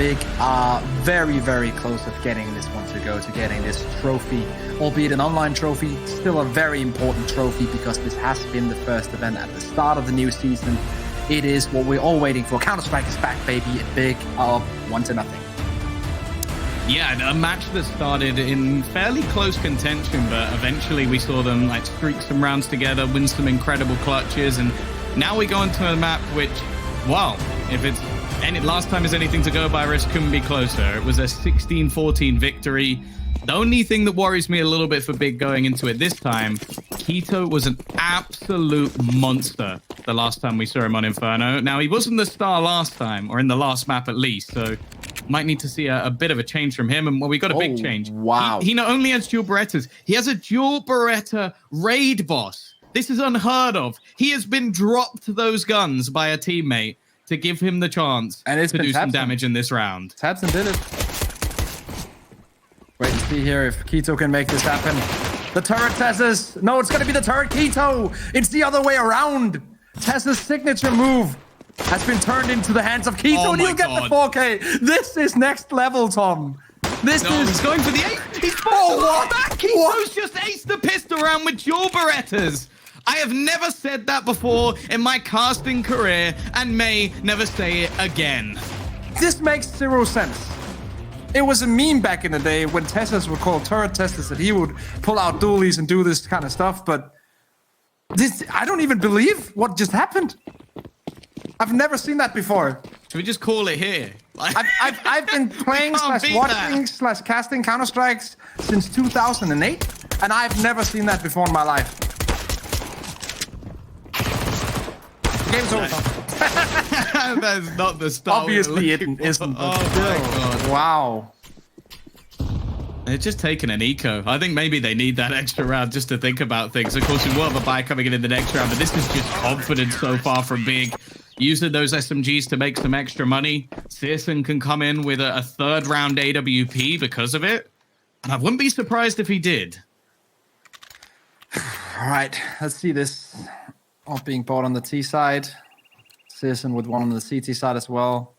Big are very, very close of getting this one to getting this trophy, albeit an online trophy, still a very important trophy because this has been the first event at the start of the new season. It is what we're all waiting for. Counter-Strike is back, baby, and Big are 1-0. Yeah, a match that started in fairly close contention, but eventually we saw them like streak some rounds together, win some incredible clutches, and now we go into a map which, well, if it's last time is anything to go by, risk couldn't be closer. It was a 16-14 victory. The only thing that worries me a little bit for Big going into it this time, k1to was an absolute monster the last time we saw him on Inferno. Now, he wasn't the star last time, or in the last map at least, so might need to see a bit of a change from him. And well, we got a big change. Wow. He not only has dual Berettas, he has a dual Beretta raid boss. This is unheard of. He has been dropped those guns by a teammate to give him the chance to do some damage in this round. Tabson did it. Wait and see here if k1to can make this happen. The turret Tez's. No, it's going to be the turret k1to. It's the other way around. Tez's signature move has been turned into the hands of k1to, and he'll get the 4K. This is next level, Tom. This is... He's going for the 8. He's what? Back. k1to's just aced the pistol round with dual Berettas. I have never said that before in my casting career and may never say it again. This makes zero sense. It was a meme back in the day when testers were called turret testers that he would pull out dualies and do this kind of stuff, but this, I don't even believe what just happened. I've never seen that before. Should we just call it here? I've been playing / watching / casting Counter-Strikes since 2008, and I've never seen that before in my life. Game's over. That's not the start. Obviously it isn't. Oh my god. Wow. They're just taking an eco. I think maybe they need that extra round just to think about things. Of course, we will have a buy coming in the next round, but this is just confidence so far from Big. Using those SMGs to make some extra money. Searson can come in with a third round AWP because of it. And I wouldn't be surprised if he did. All right, let's see this. All being bought on the T side. Searson with one on the CT side as well.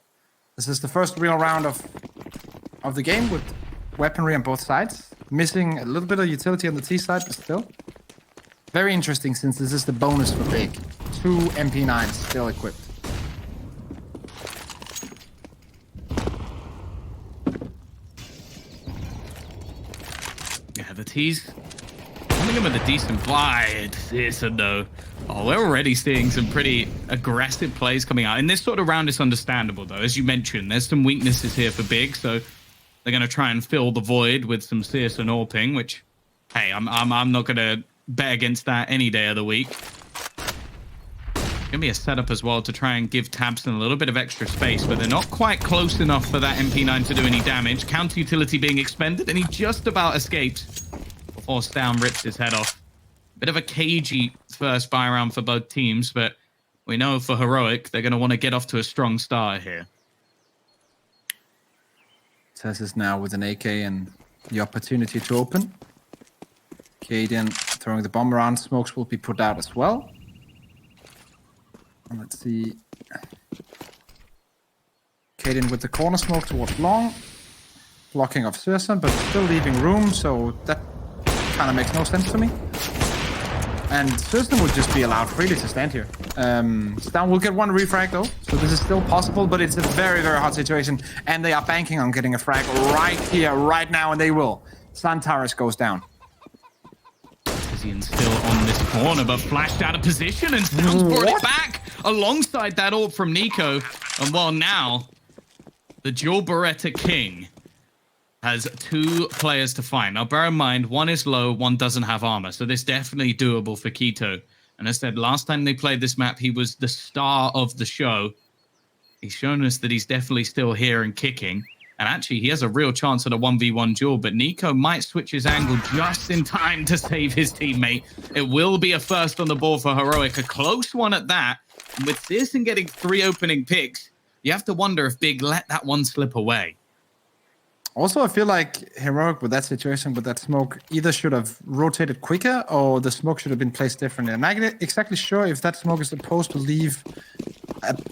This is the first real round of the game with weaponry on both sides. Missing a little bit of utility on the T side, but still. Very interesting since this is the bonus for Big. 2 MP9s still equipped. Yeah, the T's coming in with a decent buy. It's a no. Oh, we're already seeing some pretty aggressive plays coming out. In this sort of round, it's understandable, though. As you mentioned, there's some weaknesses here for Big, so they're going to try and fill the void with some Searson AWPing, which, hey, I'm not going to bet against that any day of the week. Going to be a setup as well to try and give Tabson a little bit of extra space, but they're not quite close enough for that MP9 to do any damage. Counter utility being expended, and he just about escapes before Down rips his head off. Bit of a cagey first buy round for both teams, but we know for Heroic, they're going to want to get off to a strong start here. Tess is now with an AK and the opportunity to open. Kaden throwing the bomb around. Smokes will be put out as well. And let's see. Kaden with the corner smoke towards long. Blocking of Searson, but still leaving room, so that kind of makes no sense to me. And Searson would just be allowed freely to stand here. Down will get one refrag though, so this is still possible, but it's a very, very hard situation. And they are banking on getting a frag right here, right now, and they will. Santaris goes down. Tizian still on this corner, but flashed out of position, and Sounds brought it back alongside that ult from Nico. And well, now the dual Beretta King has 2 players to find. Now, bear in mind, one is low, one doesn't have armor. So this definitely doable for k1to. And as I said, last time they played this map, he was the star of the show. He's shown us that he's definitely still here and kicking. And actually, he has a real chance at a 1v1 duel. But Nico might switch his angle just in time to save his teammate. It will be a first on the board for Heroic. A close one at that. And with Searson getting 3 opening picks, you have to wonder if Big let that one slip away. Also, I feel like Heroic with that situation, with that smoke, either should have rotated quicker or the smoke should have been placed differently. I'm not exactly sure if that smoke is supposed to leave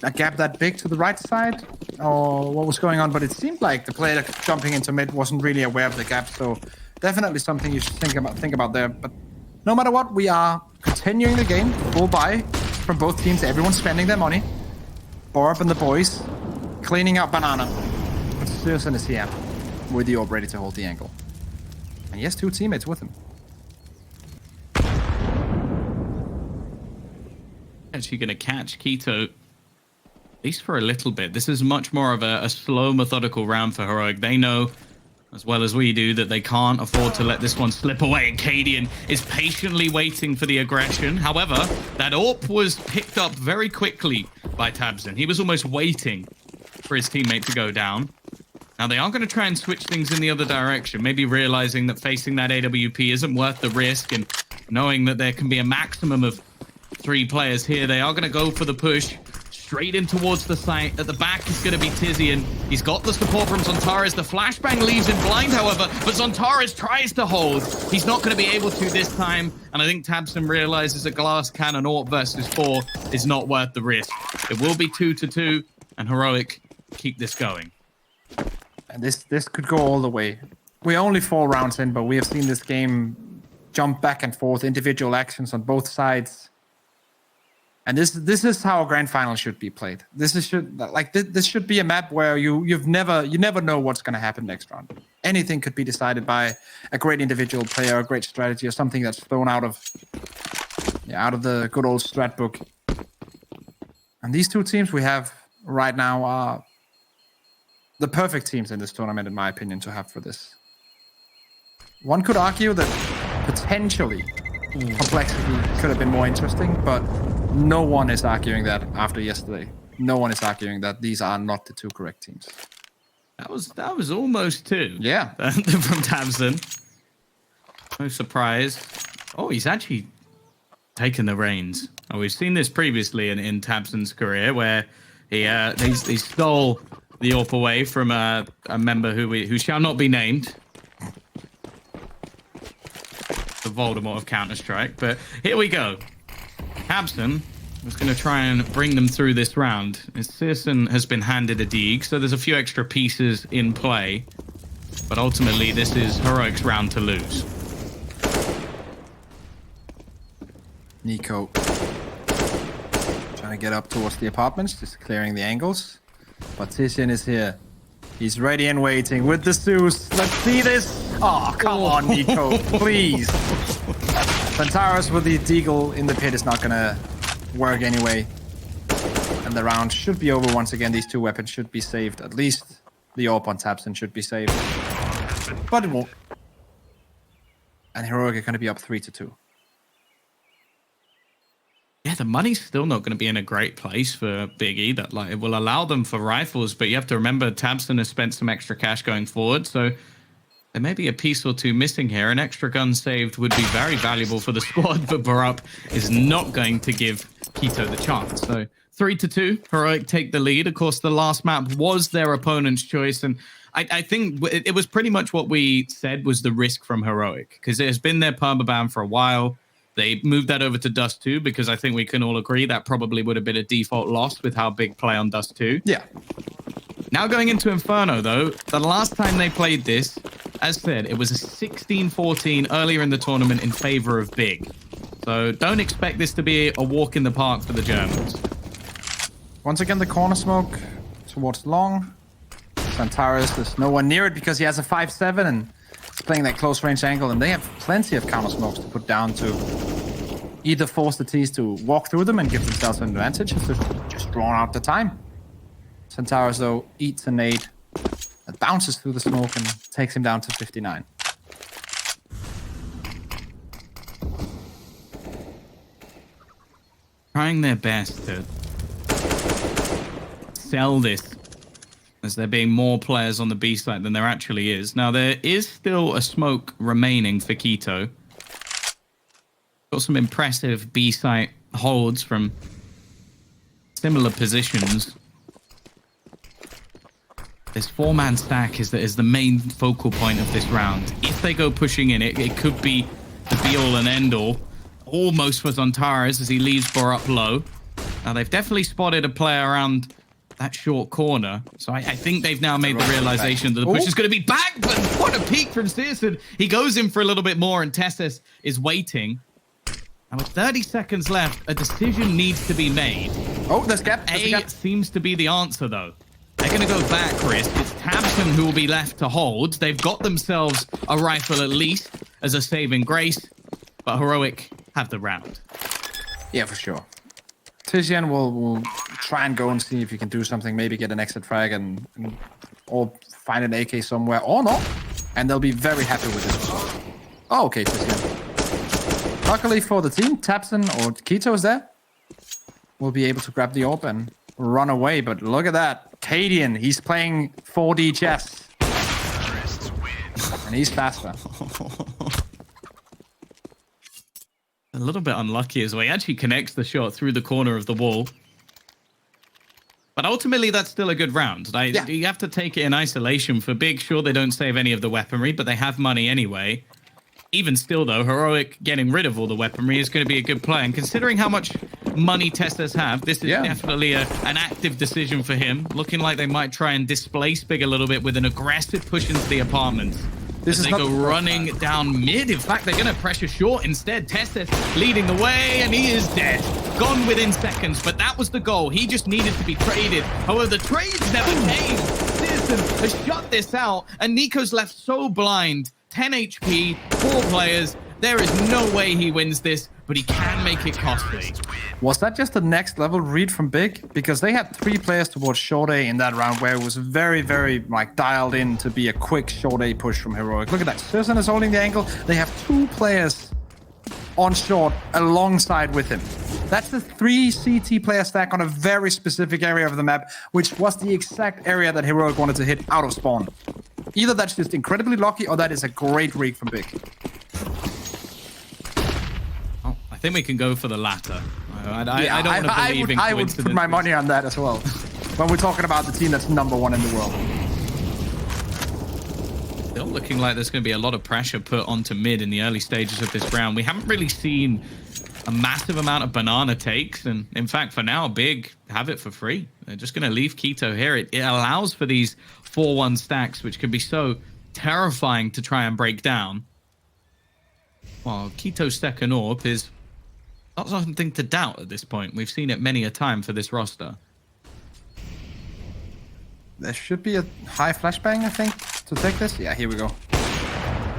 a gap that big to the right side or what was going on, but it seemed like the player jumping into mid wasn't really aware of the gap. So definitely something you should think about there. But no matter what, we are continuing the game. Full buy from both teams. Everyone's spending their money. Borb and the boys cleaning out banana. But Susan is here with the orb ready to hold the angle. And he has 2 teammates with him. Actually going to catch Keto, at least for a little bit. This is much more of a slow, methodical round for Heroic. They know, as well as we do, that they can't afford to let this one slip away. And Cadian is patiently waiting for the aggression. However, that AWP was picked up very quickly by Tabson. He was almost waiting for his teammate to go down. Now, they are going to try and switch things in the other direction, maybe realizing that facing that AWP isn't worth the risk, and knowing that there can be a maximum of 3 players here. They are going to go for the push straight in towards the site. At the back is going to be Tizian. He's got the support from Zontares. The flashbang leaves him blind, however, but Zontares tries to hold. He's not going to be able to this time, and I think Tabson realizes a glass cannon AWP versus 4 is not worth the risk. It will be 2-2, and Heroic keep this going. And this could go all the way. We're only 4 rounds in, but we have seen this game jump back and forth, individual actions on both sides. And this is how a grand final should be played. This should be a map where you never know what's going to happen next round. Anything could be decided by a great individual player, a great strategy, or something that's thrown out of the good old strat book. And these 2 teams we have right now are the perfect teams in this tournament, in my opinion, to have for this. One could argue that potentially complexity could have been more interesting, but no one is arguing that after yesterday. No one is arguing that these are not the 2 correct teams. That was almost 2. Yeah. From Tabson. No surprise. Oh, he's actually taken the reins. Oh, we've seen this previously in Tabson's career, where he stole the AWP away from a member who shall not be named. The Voldemort of Counter-Strike. But here we go. Tabson was going to try and bring them through this round. Searson has been handed a Deeg, so there's a few extra pieces in play. But ultimately, this is Heroic's round to lose. Nico trying to get up towards the apartments, just clearing the angles. But Tizian is here. He's ready and waiting with the Zeus. Let's see this. Oh, come on, Nico, please. Zontares with the Deagle in the pit is not going to work anyway. And the round should be over once again. These 2 weapons should be saved. At least the AWP on Tabson should be saved. But it won't. And Heroic are going to be up 3-2. Yeah, the money's still not going to be in a great place for Big E. That it will allow them for rifles, but you have to remember Tabson has spent some extra cash going forward, so there may be a piece or 2 missing here. An extra gun saved would be very valuable for the squad, but Barup is not going to give Keto the chance. So 3-2, Heroic take the lead. Of course, the last map was their opponent's choice, and I think it was pretty much what we said was the risk from Heroic, because it has been their permaban for a while. They moved that over to Dust 2 because I think we can all agree that probably would have been a default loss with how big play on Dust 2. Yeah. Now going into Inferno, though, the last time they played this, as said, it was a 16-14 earlier in the tournament in favor of Big. So don't expect this to be a walk in the park for the Germans. Once again, the corner smoke towards long. Zontares, there's no one near it because he has a 5-7 and he's playing that close range angle, and they have plenty of counter smokes to put down to either force the T's to walk through them and give themselves an advantage, or just draw out the time. Zontares, though, eats a nade that bounces through the smoke and takes him down to 59. Trying their best to sell this as there being more players on the B side than there actually is. Now, there is still a smoke remaining for Keto. Got some impressive B site holds from similar positions. This 4-man stack is the main focal point of this round. If they go pushing in, it could be the be-all and end-all. Almost for Zontares as he leaves Bor up low. Now, they've definitely spotted a player around that short corner. So I think they've now made the realization that the push is going to be back. But what a peek from Searson. He goes in for a little bit more, and Tessus is waiting. And with 30 seconds left, a decision needs to be made. Oh, there's gap. A seems to be the answer, though. They're going to go back, Chris. It's Tabson who will be left to hold. They've got themselves a rifle at least as a saving grace. But Heroic have the round. Yeah, for sure. Tizian will try and go and see if he can do something. Maybe get an exit frag or find an AK somewhere or not. And they'll be very happy with it. Oh, okay, Tizian. Luckily for the team, Tabson or Keto is there. Will be able to grab the orb and run away. But look at that. Cadian, he's playing 4D chess. And he's faster. A little bit unlucky as well. He actually connects the shot through the corner of the wall. But ultimately, that's still a good round. You have to take it in isolation. For Big, sure, they don't save any of the weaponry, but they have money anyway. Even still, though, Heroic getting rid of all the weaponry is going to be a good play. And considering how much money Teslas have, this is definitely an active decision for him. Looking like they might try and displace Big a little bit with an aggressive push into the apartments. They go running down mid. In fact, they're going to pressure short instead. Tessus leading the way, and he is dead. Gone within seconds, but that was the goal. He just needed to be traded. However, the trades never came. Searson has shut this out, and Nico's left so blind. 10 HP, 4 players. There is no way he wins this, but he can make it costly. Was that just the next level read from Big? Because they had 3 players towards short A in that round where it was very, very dialed in to be a quick short A push from Heroic. Look at that. Searson is holding the angle. They have 2 players on short alongside with him. That's the 3 CT player stack on a very specific area of the map, which was the exact area that Heroic wanted to hit out of spawn. Either that's just incredibly lucky or that is a great read from Big. Oh, I think we can go for the latter. I don't want to believe in coincidences. I would put my money on that as well. When we're talking about the team that's #1 in the world. Still looking like there's going to be a lot of pressure put onto mid in the early stages of this round. We haven't really seen a massive amount of banana takes. And in fact, for now, Big have it for free. They're just going to leave Keto here. It allows for these 4-1 stacks, which can be so terrifying to try and break down. While Keto's second AWP is not something to doubt at this point. We've seen it many a time for this roster. There should be a high flashbang, I think, to take this. Yeah, here we go.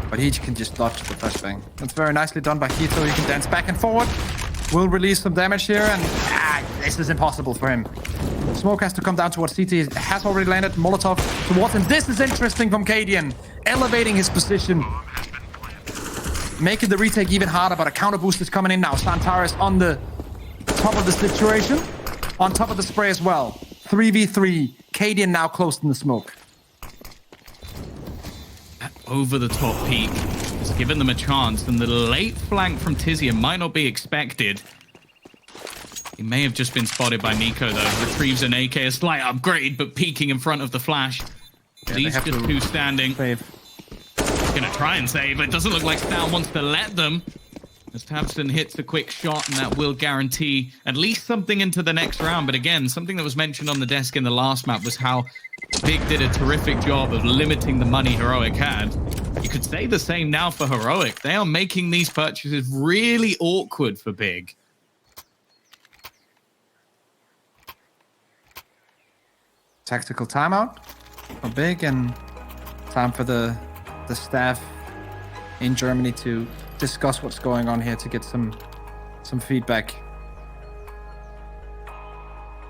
But he can just dodge the flashbang. That's very nicely done by Keto. He can dance back and forward. Will release some damage here, and this is impossible for him. Smoke has to come down towards CT. It has already landed. Molotov towards him. This is interesting from Cadian. Elevating his position. Making the retake even harder, but a counter boost is coming in now. Santaris on the top of the situation. On top of the spray as well. 3v3. Cadian now close in the smoke. Over the top peak has given them a chance, and the late flank from Tizian might not be expected. He may have just been spotted by Nico, though. Retrieves an AK, a slight upgrade, but peeking in front of the flash. Yeah, These just 2 standing. Save. Gonna try and save, but it doesn't look like Stal wants to let them. As Tabson hits a quick shot, and that will guarantee at least something into the next round. But again, something that was mentioned on the desk in the last map was how Big did a terrific job of limiting the money Heroic had. You could say the same now for Heroic. They are making these purchases really awkward for Big. Tactical timeout for Big, and time for the staff in Germany to discuss what's going on here to get some feedback.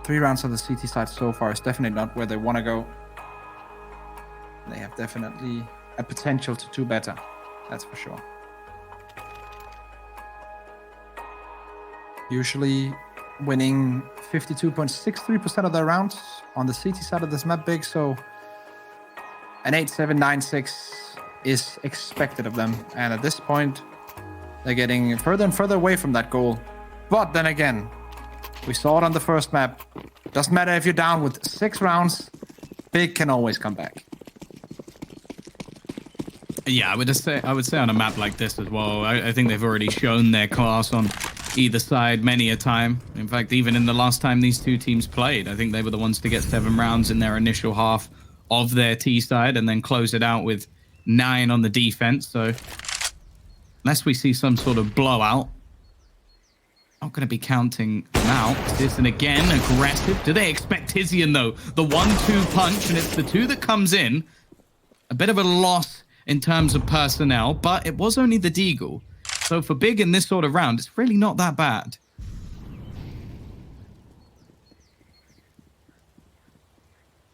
3 rounds of the CT side so far is definitely not where they want to go. They have definitely a potential to do better. That's for sure. Usually winning 52.63% of their rounds on the CT side of this map, Big, so an 8-7, 9-6 is expected of them. And at this point, they're getting further and further away from that goal. But then again, we saw it on the first map. Doesn't matter if you're down with 6 rounds, Big can always come back. Yeah, I would say on a map like this as well. I think they've already shown their class on either side many a time. In fact, even in the last time these two teams played, I think they were the ones to get 7 rounds in their initial half of their T side and then close it out with 9 on the defense. So unless we see some sort of blowout, not going to be counting them out. Tizian again, aggressive. Do they expect Tizian, though? The 1-2 punch, and it's the 2 that comes in. A bit of a loss in terms of personnel, but it was only the Deagle. So for Big in this sort of round, it's really not that bad.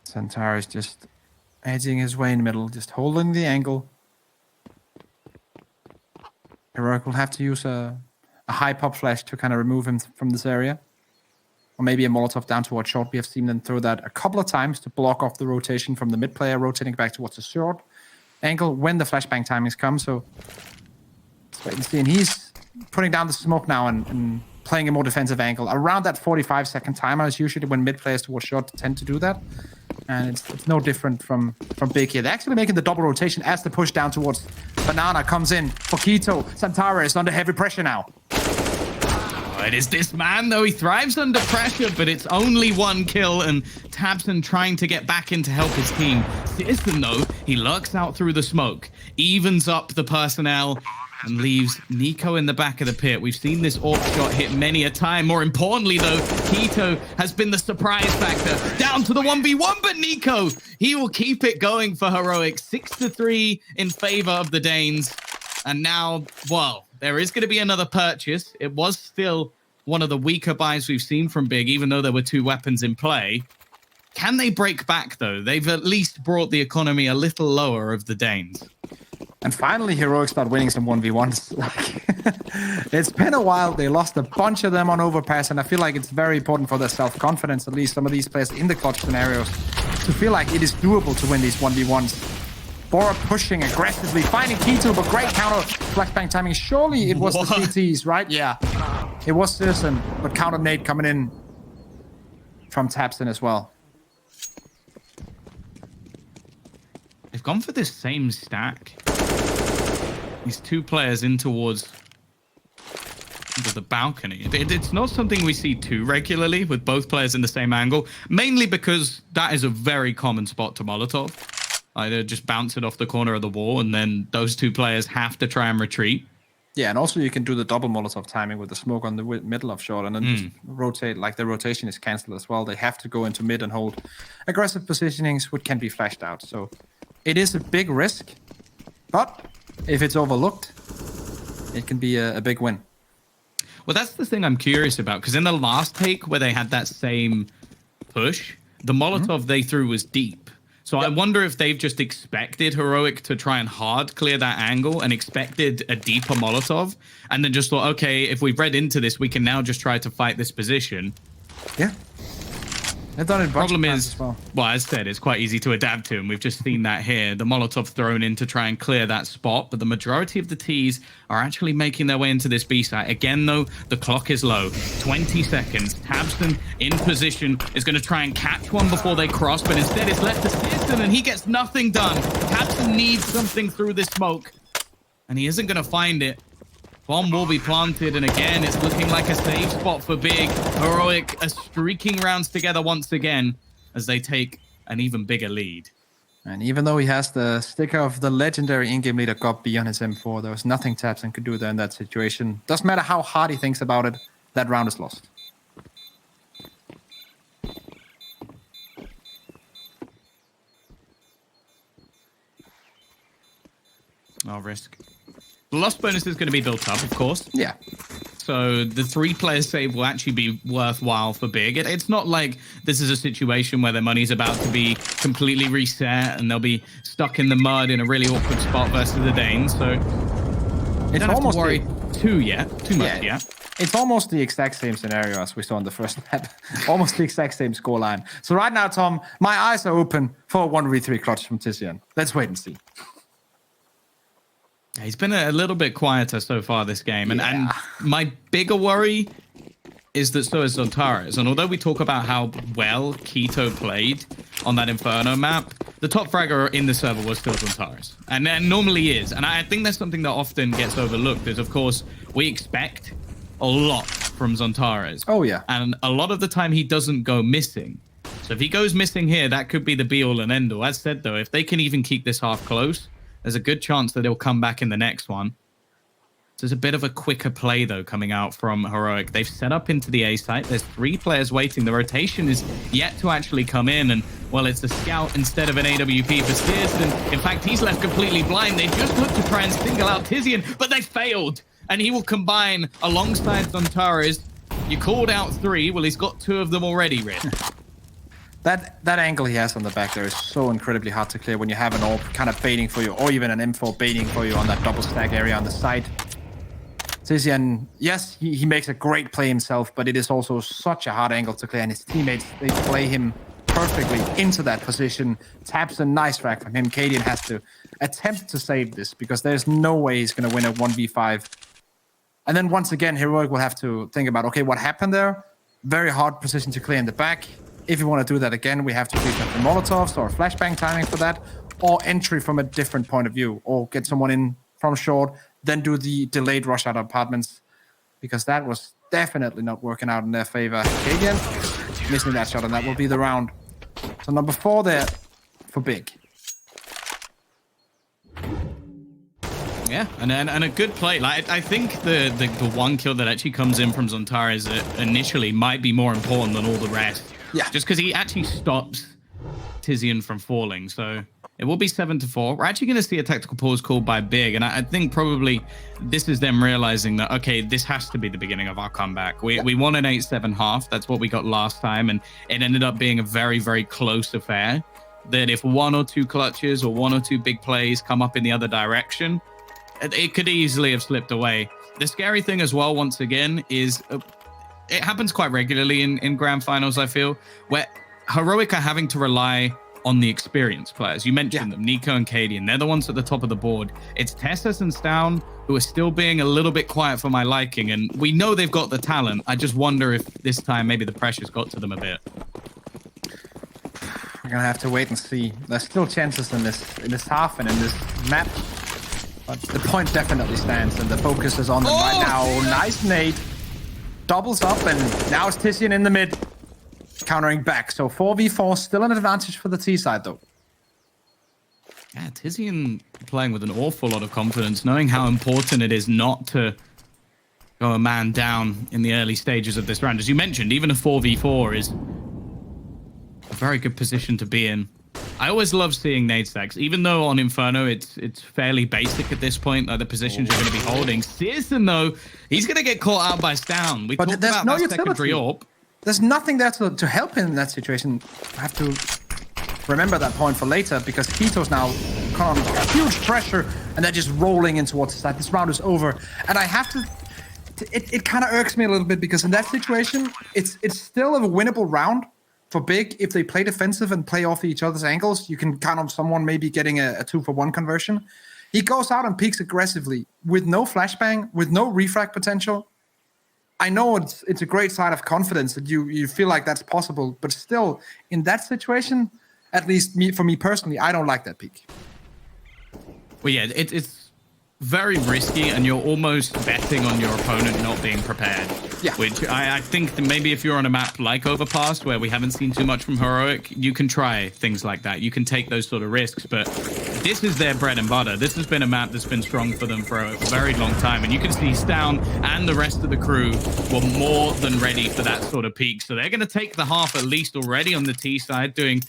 Centaur is just edging his way in the middle, just holding the angle. Heroic will have to use a high pop flash to kind of remove him from this area. Or maybe a Molotov down towards short. We have seen them throw that a couple of times to block off the rotation from the mid player, rotating back towards the short angle when the flashbang timings come. So let's wait and see. And he's putting down the smoke now and playing a more defensive angle. Around that 45-second timer is usually when mid players towards short tend to do that. And it's no different from Big here. They're actually making the double rotation as the push down towards Banana comes in for Keto. Santara is under heavy pressure now. Oh, it is this man, though. He thrives under pressure, but it's only 1 kill, and Tabson trying to get back in to help his team. Tizian, though, he lurks out through the smoke, evens up the personnel, and leaves Nico in the back of the pit. We've seen this AWP shot hit many a time. More importantly, though, Keto has been the surprise factor. Down to the 1v1, but Nico, he will keep it going for Heroic. 6-3 in favor of the Danes. And now, well, there is going to be another purchase. It was still one of the weaker buys we've seen from Big, even though there were 2 weapons in play. Can they break back, though? They've at least brought the economy a little lower of the Danes. And finally, Heroic start winning some 1v1s. Like, it's been a while. They lost a bunch of them on overpass, and I feel like it's very important for their self-confidence, at least some of these players in the clutch scenarios, to feel like it is doable to win these 1v1s. Bora pushing aggressively, finding Keto, but great counter flashbang timing. Surely it was the CTs, right? Yeah. It was Tizian, but counter nade coming in from Tabson as well. They've gone for this same stack. These 2 players in towards the balcony. It's not something we see too regularly with both players in the same angle, mainly because that is a very common spot to Molotov. Either just bounce it off the corner of the wall, and then those 2 players have to try and retreat. Yeah, and also you can do the double Molotov timing with the smoke on the middle of short, and then just rotate, like the rotation is cancelled as well. They have to go into mid and hold aggressive positionings, which can be flashed out. So it is a big risk, but if it's overlooked, it can be a big win. Well, that's the thing I'm curious about, because in the last take where they had that same push, the Molotov they threw was deep. So I wonder if they've just expected Heroic to try and hard clear that angle and expected a deeper Molotov, and then just thought, okay, if we've read into this, we can now just try to fight this position. Yeah. They've done it. Problem is, well, as I said, it's quite easy to adapt to, and we've just seen that here. The Molotov thrown in to try and clear that spot, but the majority of the Ts are actually making their way into this B site. Again, though, the clock is low. 20 seconds. Tabson in position is going to try and catch one before they cross, but instead it's left to Tizian, and he gets nothing done. Tabson needs something through this smoke, and he isn't going to find it. Bomb will be planted, and again, it's looking like a safe spot for Big. Heroic are streaking rounds together once again as they take an even bigger lead. And even though he has the sticker of the legendary in-game leader God B on his M4, there was nothing Tabson could do there in that situation. Doesn't matter how hard he thinks about it, that round is lost. I'll risk. The loss bonus is going to be built up, of course. Yeah. So the 3 players save will actually be worthwhile for Big. It's not like this is a situation where their money's about to be completely reset and they'll be stuck in the mud in a really awkward spot versus the Danes. So it's don't almost have to worry too much yet. It's almost the exact same scenario as we saw in the first map. Almost the exact same scoreline. So right now, Tom, my eyes are open for a 1v3 clutch from Tizian. Let's wait and see. He's been a little bit quieter so far this game. And my bigger worry is that so is Zontares. And although we talk about how well Keto played on that Inferno map, the top fragger in the server was still Zontares. And normally is. And I think that's something that often gets overlooked is, of course, we expect a lot from Zontares. Oh, yeah. And a lot of the time he doesn't go missing. So if he goes missing here, that could be the be-all and end-all. As said, though, if they can even keep this half close, there's a good chance that he'll come back in the next one. So there's a bit of a quicker play, though, coming out from Heroic. They've set up into the A site. There's 3 players waiting. The rotation is yet to actually come in. And, well, it's a scout instead of an AWP for Searson. In fact, he's left completely blind. They just looked to try and single out Tizian, but they failed. And he will combine alongside Zontares. You called out 3. Well, he's got 2 of them already, Rid. That angle he has on the back there is so incredibly hard to clear when you have an AWP kind of baiting for you, or even an M4 baiting for you on that double stack area on the side. Tizian, yes, he makes a great play himself, but it is also such a hard angle to clear, and his teammates, they play him perfectly into that position. Taps a nice frag from him. Cadian has to attempt to save this, because there's no way he's going to win a 1v5. And then once again, Heroic will have to think about, okay, what happened there? Very hard position to clear in the back. If you want to do that again, we have to pick up the Molotovs or flashbang timing for that, or entry from a different point of view, or get someone in from short, then do the delayed rush out of apartments, because that was definitely not working out in their favor. Cadian missing that shot, and that will be the round. So number 4 there for Big. Yeah, and a good play. Like, I think the one kill that actually comes in from Zontares initially might be more important than all the rest. Yeah. Just because he actually stops Tizian from falling. So it will be 7-4. We're actually going to see a tactical pause called by Big. And I think probably this is them realizing that, okay, this has to be the beginning of our comeback. We won an 8-7 half. That's what we got last time. And it ended up being a very, very close affair. That if 1 or 2 clutches or 1 or 2 big plays come up in the other direction, it could easily have slipped away. The scary thing as well, once again, is it happens quite regularly in grand finals, I feel, where Heroic are having to rely on the experienced players. You mentioned them, Nico and Cadian. They're the ones at the top of the board. It's Tessus and Stown who are still being a little bit quiet for my liking, and we know they've got the talent. I just wonder if this time maybe the pressure's got to them a bit. We're gonna have to wait and see. There's still chances in this half and in this map, but the point definitely stands, and the focus is on them right now. Nice nade. Doubles up, and now it's Tizian in the mid, countering back. So 4v4, still an advantage for the T side, though. Yeah, Tizian playing with an awful lot of confidence, knowing how important it is not to go a man down in the early stages of this round. As you mentioned, even a 4v4 is a very good position to be in. I always love seeing nade stacks, even though on Inferno it's fairly basic at this point, like the positions you're going to be holding. Searson, though, he's going to get caught out by Stown. We talked about no that secondary AWP. There's nothing there to help him in that situation. I have to remember that point for later, because Keto's now under huge pressure, and they're just rolling in towards the side. This round is over, and I have to... It kind of irks me a little bit, because in that situation, it's still a winnable round for Big. If they play defensive and play off each other's angles, you can count on someone maybe getting a 2-for-1 conversion. He goes out and peeks aggressively with no flashbang, with no refrag potential. I know it's a great sign of confidence that you feel like that's possible, but still, in that situation, at least for me personally, I don't like that peek. Well, yeah, it's very risky, and you're almost betting on your opponent not being prepared. Yeah. Which I think that maybe if you're on a map like Overpass, where we haven't seen too much from Heroic, you can try things like that. You can take those sort of risks, but this is their bread and butter. This has been a map that's been strong for them for a very long time, and you can see Stown and the rest of the crew were more than ready for that sort of peak. So they're going to take the half at least already on the T side, doing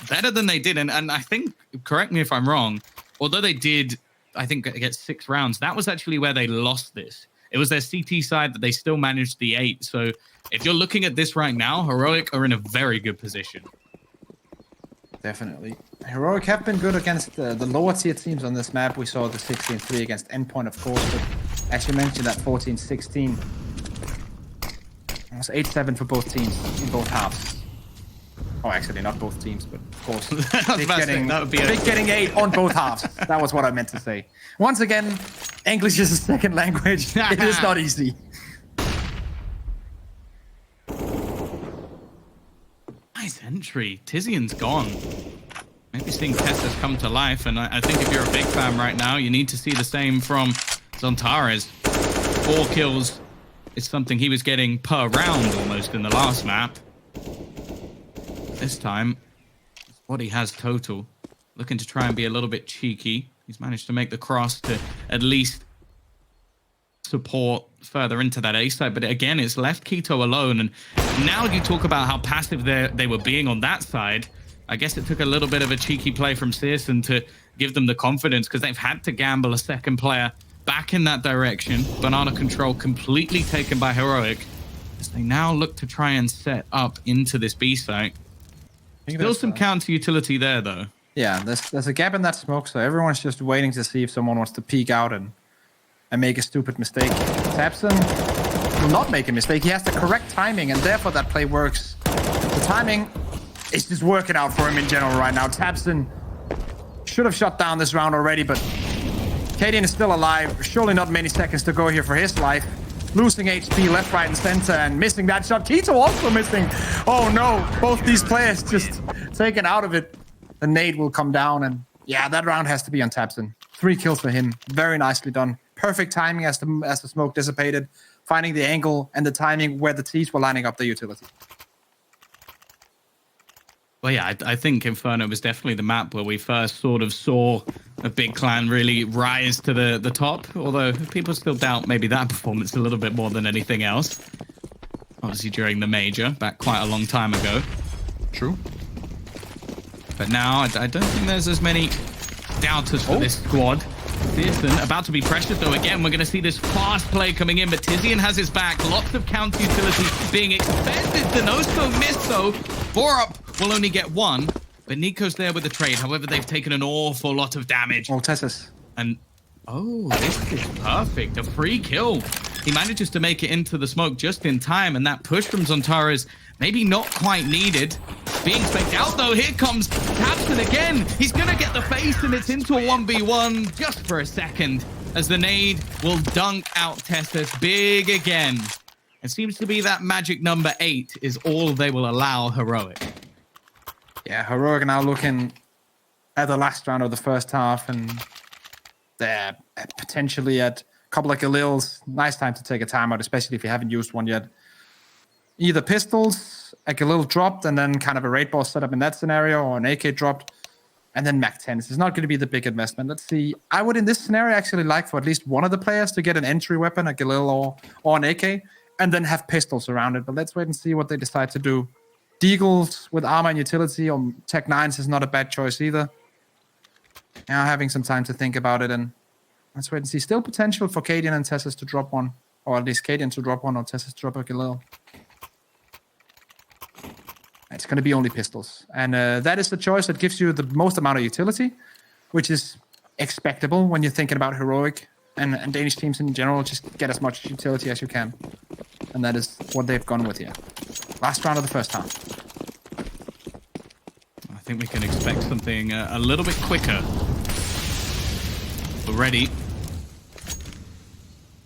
better than they did. And I think, correct me if I'm wrong, although they did, I think, get 6 rounds, that was actually where they lost this. It was their CT side that they still managed the 8. So if you're looking at this right now, Heroic are in a very good position. Definitely. Heroic have been good against the lower tier teams on this map. We saw the 16-3 against Endpoint, of course, but as you mentioned, that 14-16. It was 8-7 for both teams in both halves. Oh, actually, not both teams, but of course. Big getting 8 on both halves. That was what I meant to say. Once again, English is a second language. It is not easy. Nice entry. Tizian's gone. Maybe seeing Tessus come to life, and I think if you're a big fan right now, you need to see the same from Zontares. 4 kills is something he was getting per round almost in the last map. This time, it's what he has total. Looking to try and be a little bit cheeky. He's managed to make the cross to at least support further into that A side, but again, it's left Quito alone. And now you talk about how passive they were being on that side. I guess it took a little bit of a cheeky play from Searson to give them the confidence, because they've had to gamble a second player back in that direction. Banana control completely taken by Heroic, as they now look to try and set up into this B site. Still some counter utility there, though. Yeah, there's a gap in that smoke, so everyone's just waiting to see if someone wants to peek out and make a stupid mistake. tabseN will not make a mistake. He has the correct timing, and therefore that play works. The timing is just working out for him in general right now. tabseN should have shut down this round already, but Cadian is still alive. Surely not many seconds to go here for his life. Losing HP left, right, and center, and missing that shot. Quito also missing. Oh no, both these players just taken out of it. The nade will come down, and yeah, that round has to be on tabseN. 3 kills for him. Very nicely done. Perfect timing as the smoke dissipated. Finding the angle and the timing where the T's were lining up the utility. Well, yeah, I think Inferno was definitely the map where we first sort of saw a big clan really rise to the top, although people still doubt maybe that performance a little bit more than anything else. Obviously during the major, back quite a long time ago. True. But now, I don't think there's as many doubters for this squad. Searson about to be pressured, though. Again, we're going to see this fast play coming in, but Tizian has his back. Lots of counter utility being expected. Denosko missed, though. Borup will only get 1, but Nico's there with the trade. However, they've taken an awful lot of damage. Oh, Tessus. And, oh, this is perfect. A free kill. He manages to make it into the smoke just in time, and that push from Zontares maybe not quite needed. Being spec'd out, though. Here comes tabseN again. He's going to get the face, and it's into a 1v1 just for a second, as the nade will dunk out Tessus big again. It seems to be that magic number 8 is all they will allow Heroic. Yeah, Heroic now looking at the last round of the first half, and they're potentially at a couple of Galils. Nice time to take a timeout, especially if you haven't used one yet. Either pistols, a Galil dropped, and then kind of a raid boss set up in that scenario, or an AK dropped, and then Mac 10s. It's not going to be the big investment. Let's see. I would, in this scenario, actually like for at least one of the players to get an entry weapon, a Galil or an AK, and then have pistols around it. But let's wait and see what they decide to do. Deagles with armor and utility, or Tech 9s is not a bad choice either. Now having some time to think about it, and let's wait and see. Still potential for Cadian and Tessus to drop one, or at least Cadian to drop one, or Tessus to drop a Galil. It's going to be only pistols. And that is the choice that gives you the most amount of utility, which is expectable when you're thinking about Heroic and Danish teams in general. Just get as much utility as you can. And that is what they've gone with here. Last round of the first half. I think we can expect something a little bit quicker. Already.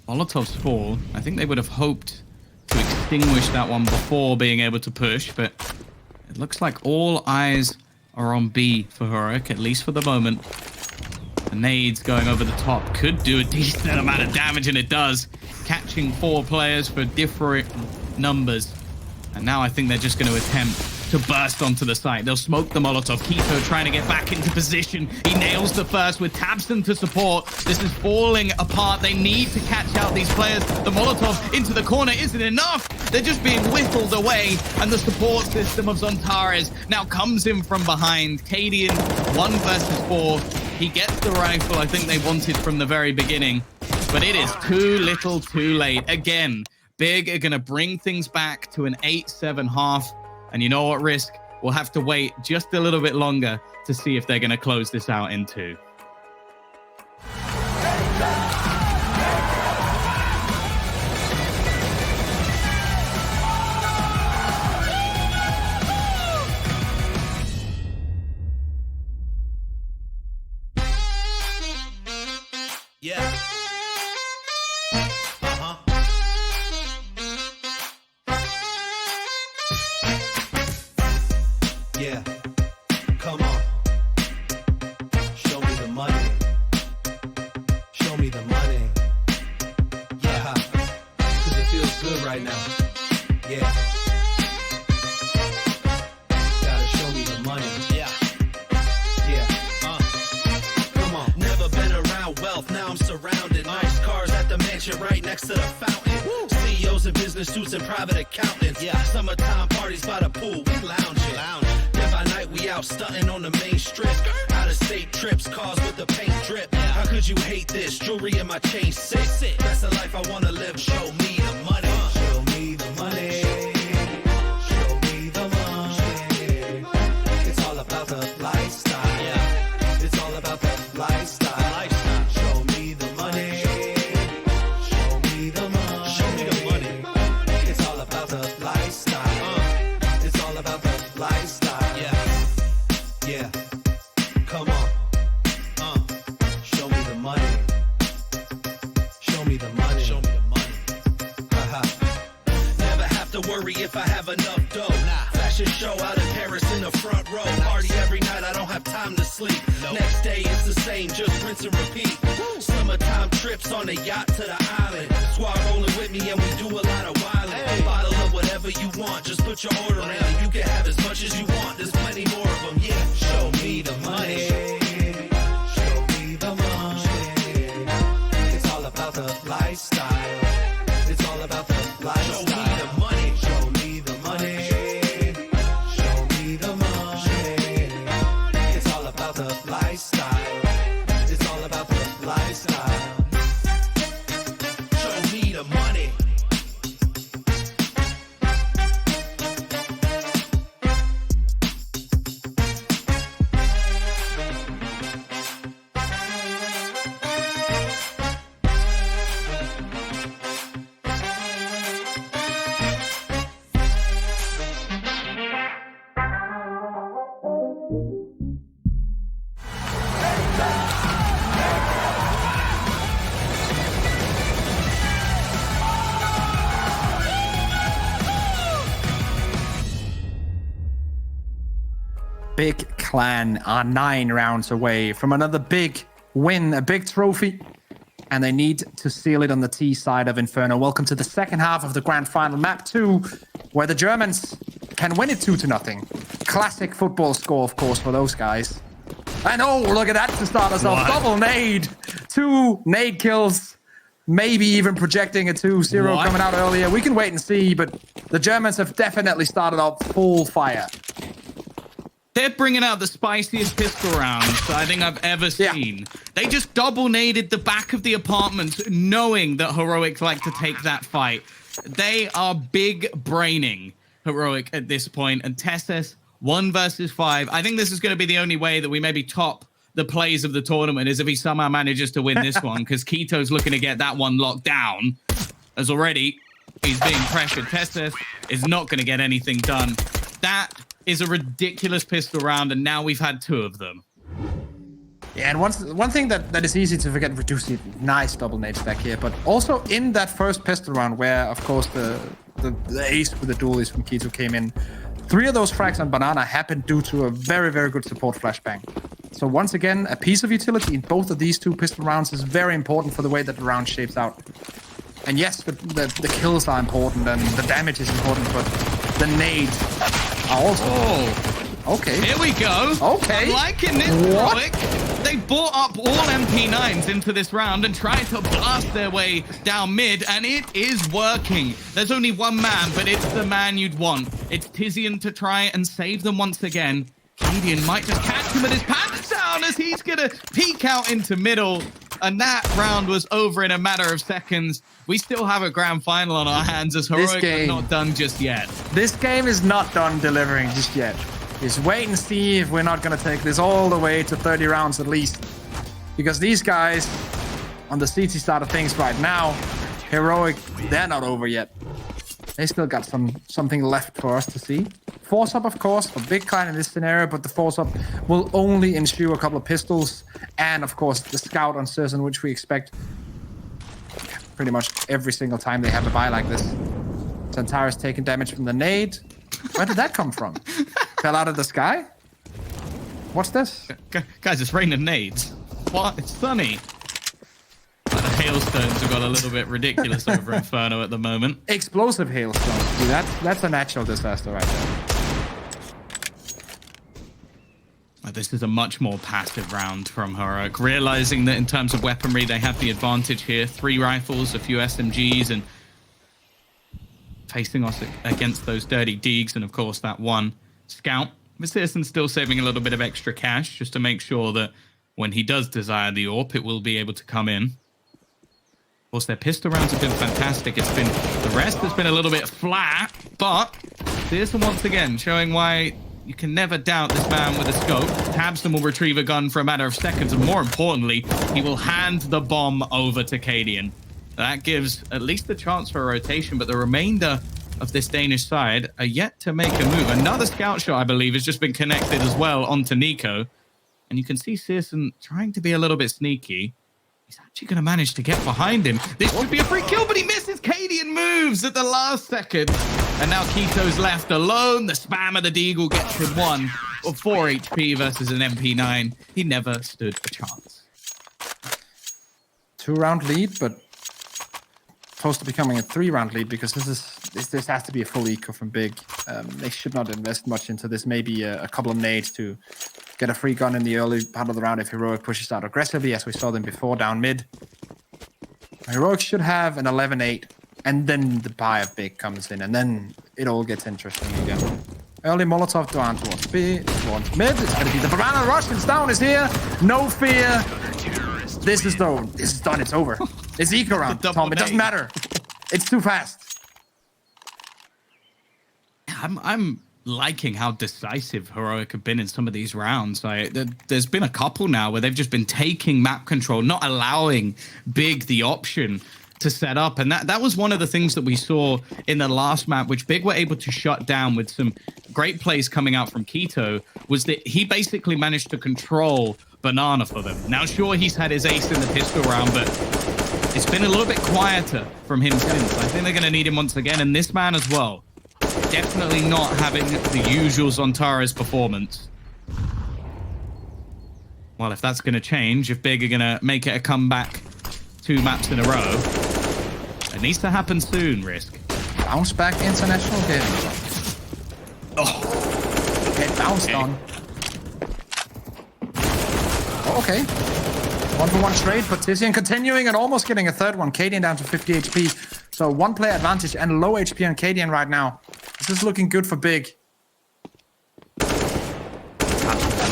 Molotov's fall. I think they would have hoped to extinguish that one before being able to push, but it looks like all eyes are on B for Heroic, at least for the moment. The nades going over the top could do a decent amount of damage, and it does. Catching 4 players for different numbers. And now I think they're just going to attempt to burst onto the site. They'll smoke the Molotov. Quito trying to get back into position. He nails the first with tabseN to support. This is falling apart. They need to catch out these players. The Molotov into the corner isn't enough. They're just being whittled away. And the support system of Zontares now comes in from behind. Cadian, 1 versus 4. He gets the rifle I think they wanted from the very beginning. But it is too little too late. Again, Big are going to bring things back to an 8-7 half. And you know what, Risk? We'll have to wait just a little bit longer to see if they're going to close this out in 2. Yeah. Yeah, come on. Show me the money. Show me the money. Yeah, 'cause it feels feels good right now. Yeah. Gotta show me the money. Yeah. Come on. Never been around wealth, now I'm surrounded. Nice cars at the mansion right next to the fountain. CEOs in business suits and private accountants. Yeah. Summertime parties by the pool, we lounging. Then by night we out stunting on the main strip. Out of state trips, cars with the paint drip. How could you hate this? Jewelry in my chain sick. That's the life I wanna live. Show me the money. Show me the money. Show me the money. It's all about the lifestyle. Yeah. It's all about the lifestyle. Show me the money. Show me the money. Show me the money. It's all about the lifestyle. It's all about the lifestyle. Yeah. Come on. Show me the money. Show me the money. Show me the money. Never have to worry if I have enough dough. Fashion show out in Paris in the front row. Party every night, I don't have time to sleep. Next day it's the same, just rinse and repeat. Summertime trips on the yacht to the island. Squad rolling with me and we do a lot of wildin'. A bottle of whatever you want, just put your order in. You can have as much as you want, there's plenty more of them. Yeah, show me the money. Show me the money. It's all about the lifestyle. It's all about the lifestyle. Show me the money. Show me the money. Show me the money. It's all about the lifestyle. It's all about the lifestyle. Show me the money. Big Clan are 9 rounds away from another big win, a big trophy, and they need to seal it on the T side of Inferno. Welcome to the second half of the grand final, map 2, where the Germans can win it 2-0. Classic football score, of course, for those guys. And oh, look at that to start us off. Double nade. 2 nade kills. Maybe even projecting a 2-0 coming out earlier. We can wait and see, but the Germans have definitely started off full fire. They're bringing out the spiciest pistol rounds I think I've ever seen. They just double naded the back of the apartment, knowing that Heroic like to take that fight. They are big braining Heroic at this point, and Tessus 1 versus 5. I think this is going to be the only way that we maybe top the plays of the tournament, is if he somehow manages to win this one, because Keto's looking to get that one locked down, as already he's being pressured. Tessus is not going to get anything done. That is a ridiculous pistol round, and now we've had 2 of them. Yeah, and one thing that is easy to forget, Reducey, nice double nade stack here, but also in that first pistol round where, of course, the ace with the dualies from Keto came in, 3 of those frags on Banana happened due to a very, very good support flashbang. So once again, a piece of utility in both of these 2 pistol rounds is very important for the way that the round shapes out. And yes, the kills are important and the damage is important, but the nades are also... Oh, okay. Here we go. Okay. I'm liking this, Heroic. They brought up all MP9s into this round and tried to blast their way down mid, and it is working. There's only one man, but it's the man you'd want. It's Tizian to try and save them once again. Gideon might just catch him with his pants down as he's gonna peek out into middle, and that round was over in a matter of seconds. We still have a grand final on our hands, as Heroic is not done just yet. This game is not done delivering just yet. Just wait and see if we're not going to take this all the way to 30 rounds at least. Because these guys on the CT side of things right now, Heroic, they're not over yet. They still got something left for us to see. Force up, of course, for Big Clan in this scenario, but the force up will only ensure a couple of pistols and, of course, the scout on Certain, which we expect pretty much every single time they have a buy like this. Santara's taking damage from the nade. Where did that come from? Fell out of the sky? What's this? Guys, it's raining nades. What? It's sunny. The hailstones have got a little bit ridiculous over Inferno at the moment. Explosive hailstones. Dude, that's a natural disaster right there. This is a much more passive round from Heroic, realizing that in terms of weaponry, they have the advantage here. 3 rifles, a few SMGs, and facing us against those dirty Deegs, and of course that 1 scout. Citizen still saving a little bit of extra cash just to make sure that when he does desire the AWP, it will be able to come in. Of course, their pistol rounds have been fantastic. It's been the rest has been a little bit flat, but Citizen once again showing why you can never doubt this man with a scope. Tabston will retrieve a gun for a matter of seconds, and more importantly, he will hand the bomb over to Cadian. That gives at least the chance for a rotation, but the remainder of this Danish side are yet to make a move. Another scout shot, I believe, has just been connected as well onto Nico. And you can see Searson trying to be a little bit sneaky. He's actually going to manage to get behind him. This would be a free kill, but he misses. Cadian moves at the last second. And now Keto's left alone. The spam of the Deagle gets him 1 or 4 HP versus an MP9. He never stood a chance. 2-round lead, but close to becoming a 3-round lead because this has to be a full eco from Big. They should not invest much into this. Maybe a couple of nades to get a free gun in the early part of the round if Heroic pushes out aggressively, as we saw them before down mid. Heroic should have an 11-8, and then the buy of Big comes in, and then it all gets interesting again. Early Molotov down towards B, towards mid. It's going to be the banana rush. It's down. Is here. No fear. This is done. It's over. It's eco round, Tom. It doesn't matter. It's too fast. I'm liking how decisive Heroic have been in some of these rounds. There's been a couple now where they've just been taking map control, not allowing Big the option to set up. And that was one of the things that we saw in the last map, which Big were able to shut down with some great plays coming out from Keto, was that he basically managed to control Banana for them. Now, sure, he's had his ace in the pistol round, but it's been a little bit quieter from him since. I think they're going to need him once again, and this man as well. Definitely not having the usual Zontaro's performance. Well, if that's going to change, if Big are going to make it a comeback 2 maps in a row, it needs to happen soon, Risk. Bounce back international game. Oh. Get bounced on. Oh, okay. 1-for-1 trade, but Tizian continuing and almost getting a third one. Cadian down to 50 HP. So 1 player advantage and low HP on Cadian right now. This is looking good for Big.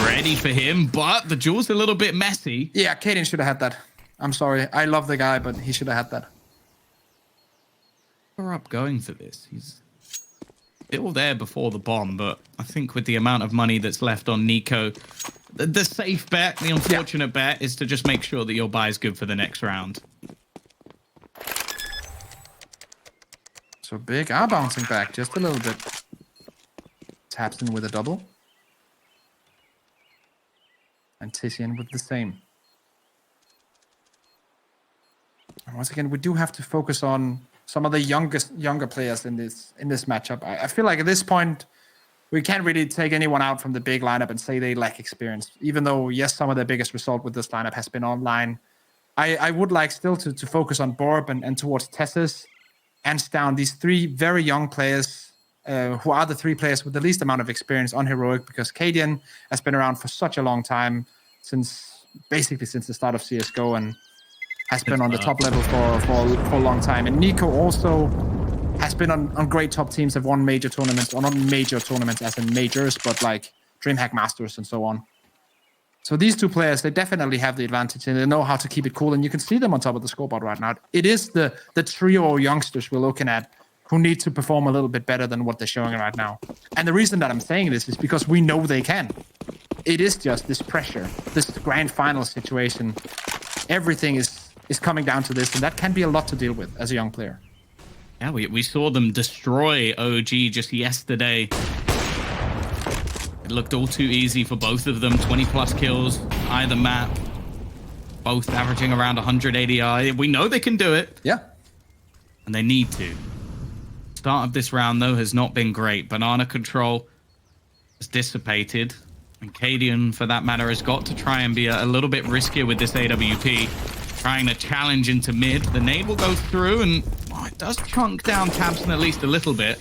Ready for him, but the duel's a little bit messy. Yeah, Cadian should have had that. I'm sorry. I love the guy, but he should have had that. We're up going for this. He's still there before the bomb, but I think with the amount of money that's left on Nico, the safe bet, the unfortunate bet, is to just make sure that your buy is good for the next round. So Big are bouncing back just a little bit. Taps in with a double. And Tizian with the same. And once again, we do have to focus on some of the younger players in this matchup. I feel like at this point, we can't really take anyone out from the Big lineup and say they lack experience. Even though, yes, some of their biggest result with this lineup has been online. I would like still to focus on Borb and towards Tessus and Stown, these 3 very young players who are the 3 players with the least amount of experience on Heroic, because Cadian has been around for such a long time, basically since the start of CSGO, and has been on the top level for a long time. And Nico also has been on great top teams, have won major tournaments, or not major tournaments as in majors, but like DreamHack Masters and so on. So these 2 players, they definitely have the advantage, and they know how to keep it cool, and you can see them on top of the scoreboard right now. It is the trio of youngsters we're looking at who need to perform a little bit better than what they're showing right now. And the reason that I'm saying this is because we know they can. It is just this pressure, this grand final situation. Everything is coming down to this, and that can be a lot to deal with as a young player. Yeah, we saw them destroy OG just yesterday. It looked all too easy for both of them. 20+ kills, either map. Both averaging around 100 ADI. We know they can do it. Yeah. And they need to. Start of this round, though, has not been great. Banana control has dissipated. And Cadian, for that matter, has got to try and be a little bit riskier with this AWP. trying to challenge into mid. The nade will go through, and it does chunk down Tabson at least a little bit.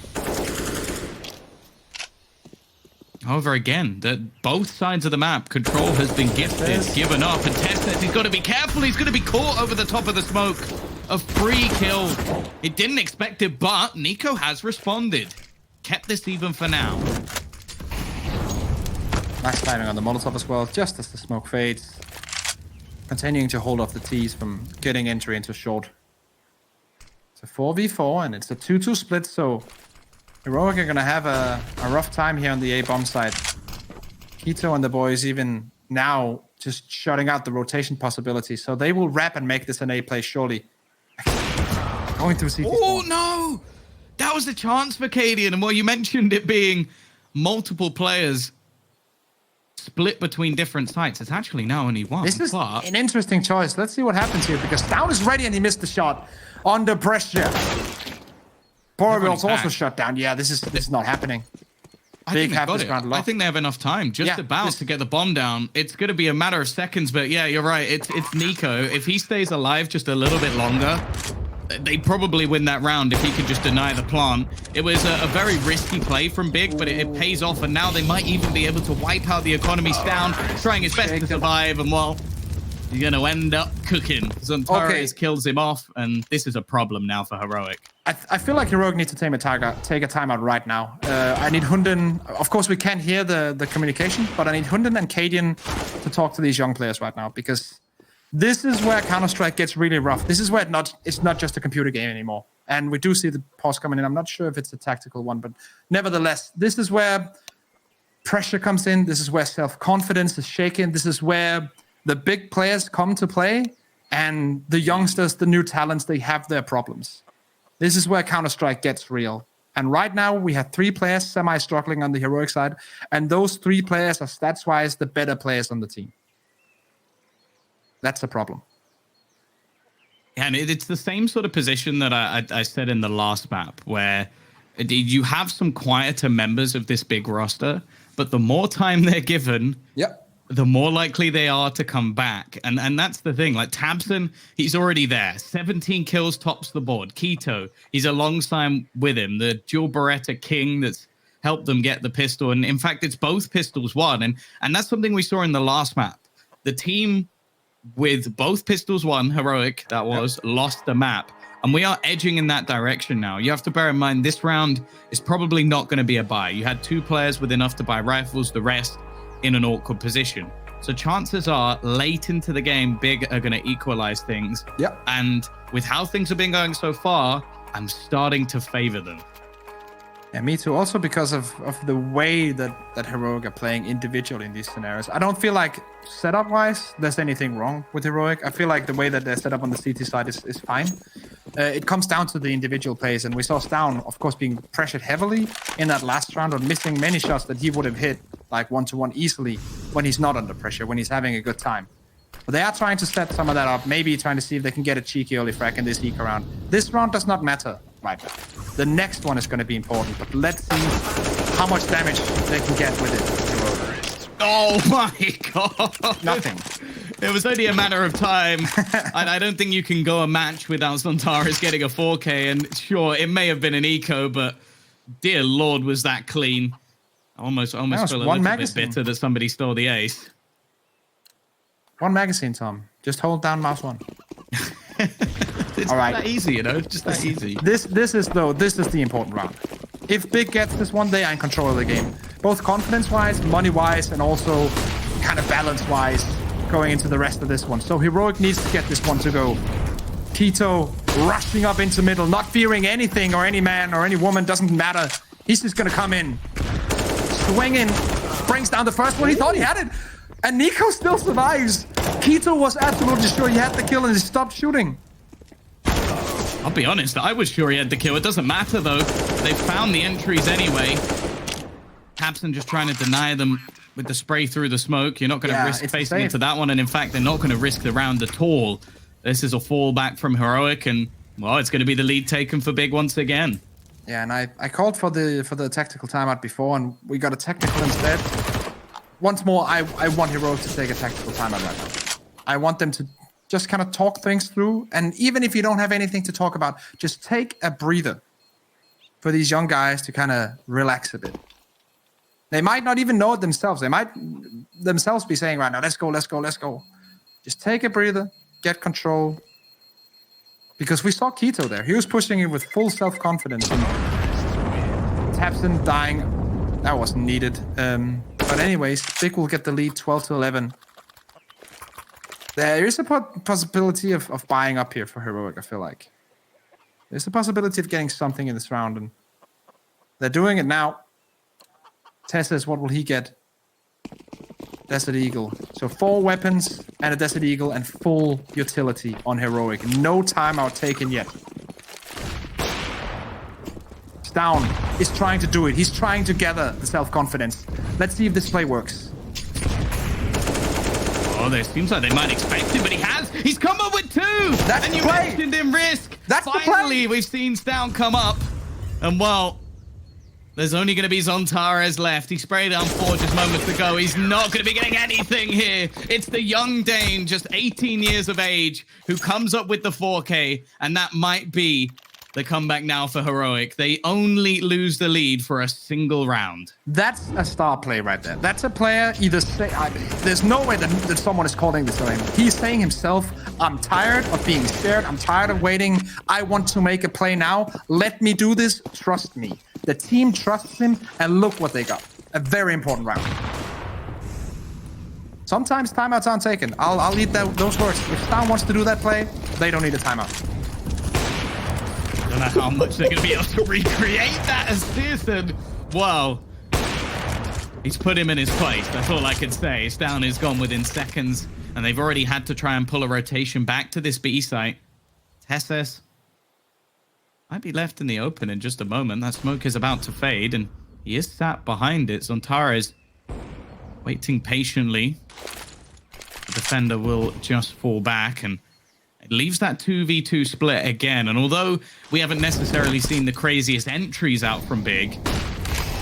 However, again, both sides of the map, control has been gifted, given up, and Test he's got to be careful. He's going to be caught over the top of the smoke. A free kill. He didn't expect it, but Nico has responded. Kept this even for now. Nice timing on the Molotov as well, just as the smoke fades. Continuing to hold off the T's from getting entry into short. It's a 4v4, and it's a 2-2 split, so Heroic are going to have a rough time here on the A-bomb side. Keto and the boys even now just shutting out the rotation possibility, so they will wrap and make this an A play surely. Going through CT. Oh, no! That was a chance for Cadian, and you mentioned it being multiple players split between different sites. It's actually now only one. This is an interesting choice. Let's see what happens here, because Down is ready and he missed the shot. Under pressure. Borwell's also shut down. Yeah, this is not happening. Big have this ground locked. I think they have enough time just about to get the bomb down. It's going to be a matter of seconds, but yeah, you're right. It's Nico. If he stays alive just a little bit longer, they probably win that round if he could just deny the plant. It was a very risky play from Big, but it pays off, and now they might even be able to wipe out the economy. Down, trying his best to survive, and he's going to end up cooking. Zontares kills him off, and this is a problem now for Heroic. I feel like Heroic needs to take a timeout right now. I need Hunden. Of course, we can't hear the communication, but I need Hunden and Cadian to talk to these young players right now, because this is where Counter-Strike gets really rough. This is where it's not just a computer game anymore. And we do see the pause coming in. I'm not sure if it's a tactical one, but nevertheless, this is where pressure comes in. This is where self-confidence is shaken. This is where the big players come to play, and the youngsters, the new talents, they have their problems. This is where Counter-Strike gets real. And right now, we have 3 players semi-struggling on the Heroic side, and those 3 players are stats-wise the better players on the team. That's the problem. And it's the same sort of position that I said in the last map, where you have some quieter members of this big roster, but the more time they're given, the more likely they are to come back. And that's the thing. Like Tabson, he's already there. 17 kills tops the board. Keto, he's alongside with him. The dual Beretta King that's helped them get the pistol. And in fact, it's both pistols won. And that's something we saw in the last map. The team with both pistols won, Heroic, that was, lost the map. And we are edging in that direction now. You have to bear in mind, this round is probably not going to be a buy. You had 2 players with enough to buy rifles, the rest in an awkward position. So chances are, late into the game, Big are going to equalize things. And with how things have been going so far, I'm starting to favor them. Yeah, me too. Also because of the way that Heroic are playing individually in these scenarios. I don't feel like setup-wise there's anything wrong with Heroic. I feel like the way that they're set up on the CT side is fine. It comes down to the individual plays, and we saw Stown, of course, being pressured heavily in that last round, or missing many shots that he would have hit like 1-to-1 easily when he's not under pressure, when he's having a good time. But they are trying to set some of that up, maybe trying to see if they can get a cheeky early frag in this Eco round. This round does not matter right now. The next one is going to be important, but let's see how much damage they can get with it. Oh my god! Nothing. It was only a matter of time. And I don't think you can go a match without Zontares getting a 4K. And sure, it may have been an eco, but dear lord, was that clean. I almost feel a little bit bitter that somebody stole the ace. One magazine, Tom. Just hold down mouse 1. It's that easy, you know? It's just that easy. This is the important round. If Big gets this one, they are in control of the game. Both confidence-wise, money-wise, and also kind of balance-wise going into the rest of this one. So Heroic needs to get this one to go. Keto rushing up into middle, not fearing anything or any man or any woman, doesn't matter. He's just going to come in. Swinging, brings down the first one. He thought he had it. And Nico still survives. Keto was absolutely sure he had the kill and he stopped shooting. I'll be honest, I was sure he had the kill. It doesn't matter, though. They found the entries anyway. Tabson just trying to deny them with the spray through the smoke. You're not going to risk facing into that one. And in fact, they're not going to risk the round at all. This is a fallback from Heroic. And, well, it's going to be the lead taken for Big once again. Yeah, and I called for the tactical timeout before, and we got a technical instead. Once more, I want Heroic to take a tactical timeout right now. I want them to just kind of talk things through. And even if you don't have anything to talk about, just take a breather for these young guys to kind of relax a bit. They might not even know it themselves. They might themselves be saying right now, let's go, let's go, let's go. Just take a breather, get control. Because we saw Keto there. He was pushing it with full self-confidence. tabseN dying, that wasn't needed. But anyways, Big will get the lead 12-11. There is a possibility of buying up here for Heroic, I feel like. There's a possibility of getting something in this round, and they're doing it now. Tessa's, what will he get? Desert Eagle. So 4 weapons and a Desert Eagle and full utility on Heroic. No timeout taken yet. It's down. He's trying to do it. He's trying to gather the self-confidence. Let's see if this play works. Oh, there seems like they might expect it, but he has. He's come up with 2. That's and you the play. mentioned him Risk. That's the play. Finally, we've seen Stown come up. And well, there's only going to be Zontares left. He sprayed on 4 just moments ago. He's not going to be getting anything here. It's the young Dane, just 18 years of age, who comes up with the 4K, and that might be the comeback now for Heroic. They only lose the lead for a single round. That's a star play right there. That's a player either say... there's no way that someone is calling this for him. He's saying himself, I'm tired of being scared. I'm tired of waiting. I want to make a play now. Let me do this. Trust me. The team trusts him, and look what they got. A very important round. Sometimes timeouts aren't taken. I'll eat those words. If Stan wants to do that play, they don't need a timeout. I don't know how much they're going to be able to recreate that as DreamHack. Wow. He's put him in his place. That's all I can say. Stan is gone within seconds, and they've already had to try and pull a rotation back to this B site. Tesses might be left in the open in just a moment. That smoke is about to fade, and he is sat behind it. Zontares waiting patiently. The defender will just fall back, and it leaves that 2v2 split again. And although we haven't necessarily seen the craziest entries out from Big,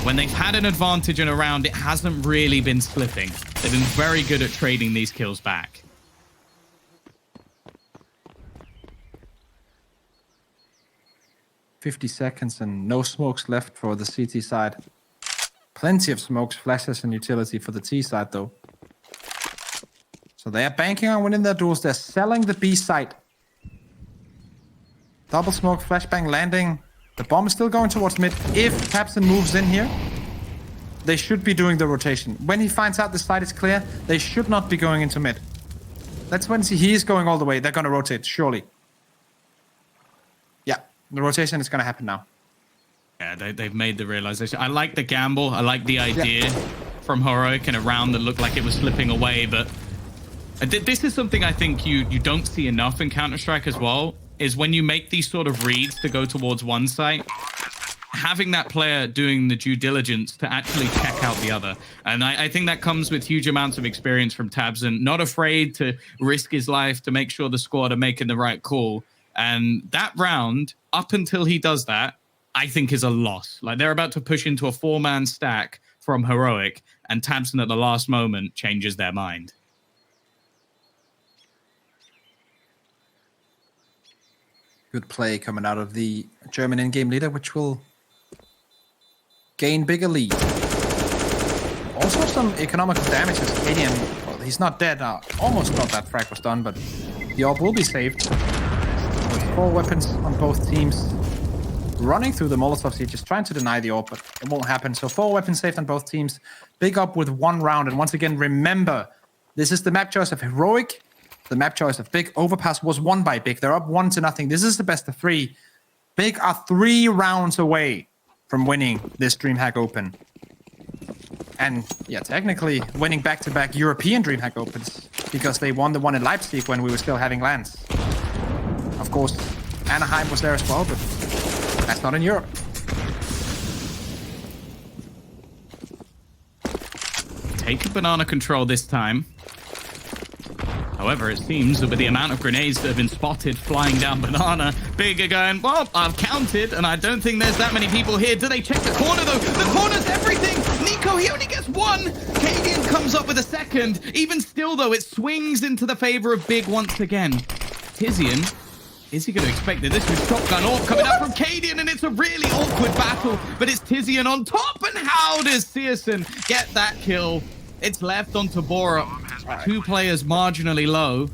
when they've had an advantage in a round, it hasn't really been slipping. They've been very good at trading these kills back. 50 seconds and no smokes left for the CT side. Plenty of smokes, flashes, and utility for the T side, though. So they are banking on winning their duels. They're selling the B site. Double smoke, flashbang landing. The bomb is still going towards mid. If tabseN moves in here, they should be doing the rotation. When he finds out the site is clear, they should not be going into mid. That's when he is going all the way. They're going to rotate, surely. Yeah, the rotation is going to happen now. Yeah, they've made the realization. I like the gamble. I like the idea from Heroic in a round that looked like it was slipping away. But this is something I think you don't see enough in Counter-Strike as well, is when you make these sort of reads to go towards one site, having that player doing the due diligence to actually check out the other. And I think that comes with huge amounts of experience from tabseN, not afraid to risk his life to make sure the squad are making the right call. And that round, up until he does that, I think is a loss. Like, they're about to push into a 4-man stack from Heroic, and tabseN at the last moment changes their mind. Good play coming out of the German in-game leader, which will gain bigger lead. Also some economical damage as Cadian. Well, he's not dead now. Almost thought that frag was done, but the orb will be saved. With 4 weapons on both teams. Running through the Molotovs here, just trying to deny the orb, but it won't happen. So 4 weapons saved on both teams. Big up with 1 round. And once again, remember, this is the map choice of Heroic. The map choice of Big. Overpass was won by Big. They're up 1-0. This is the best of 3. Big are 3 rounds away from winning this DreamHack Open. And yeah, technically winning back-to-back European DreamHack Opens, because they won the one in Leipzig when we were still having LANs. Of course, Anaheim was there as well, but that's not in Europe. Take a banana control this time. However, it seems that with the amount of grenades that have been spotted flying down Banana, Big are going, well, I've counted, and I don't think there's that many people here. Do they check the corner, though? The corner's everything! Nico, he only gets one! Cadian comes up with a second. Even still, though, it swings into the favor of Big once again. Tizian, is he going to expect that this was shotgun AWP coming up from Cadian, and it's a really awkward battle, but it's Tizian on top, and how does Searson get that kill? It's left onto Bora. 2 players marginally low.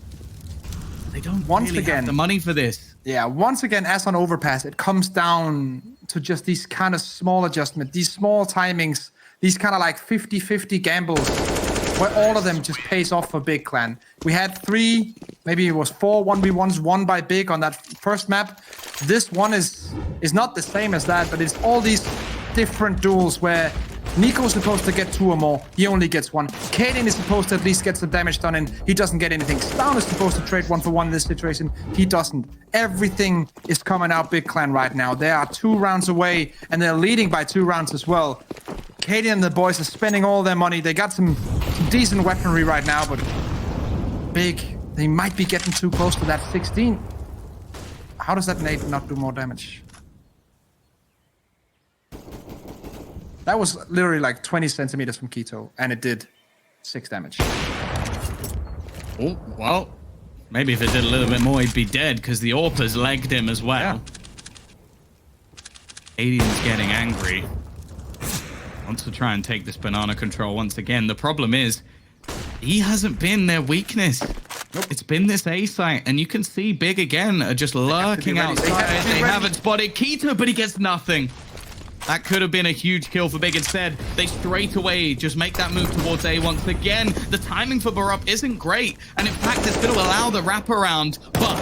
They don't really have the money for this. Yeah, once again, as on Overpass, it comes down to just these kind of small adjustments, these small timings, these kind of like 50-50 gambles, where all of them just pays off for Big Clan. We had 3, maybe it was 4 1v1s won by Big on that first map. This one is not the same as that, but it's all these different duels where Nico's supposed to get 2 or more. He only gets 1. Cadian is supposed to at least get some damage done, and he doesn't get anything. Stown is supposed to trade 1 for 1 in this situation. He doesn't. Everything is coming out Big Clan right now. They are 2 rounds away, and they're leading by 2 rounds as well. Cadian and the boys are spending all their money. They got some decent weaponry right now, but Big, they might be getting too close to that 16. How does that nade not do more damage? That was literally like 20 centimeters from Keto, and it did 6 damage. Oh, well, maybe if it did a little bit more, he'd be dead, because the AWPers legged him as well. Yeah. Alien's getting angry. Wants to try and take this Banana control once again. The problem is, he hasn't been their weakness. Nope. It's been this A site, and you can see Big again are just lurking outside. They haven't spotted Keto, but he gets nothing. That could have been a huge kill for Big. Instead, they straight away just make that move towards A once again. The timing for Barup isn't great, and in fact, it's going to allow the wraparound, but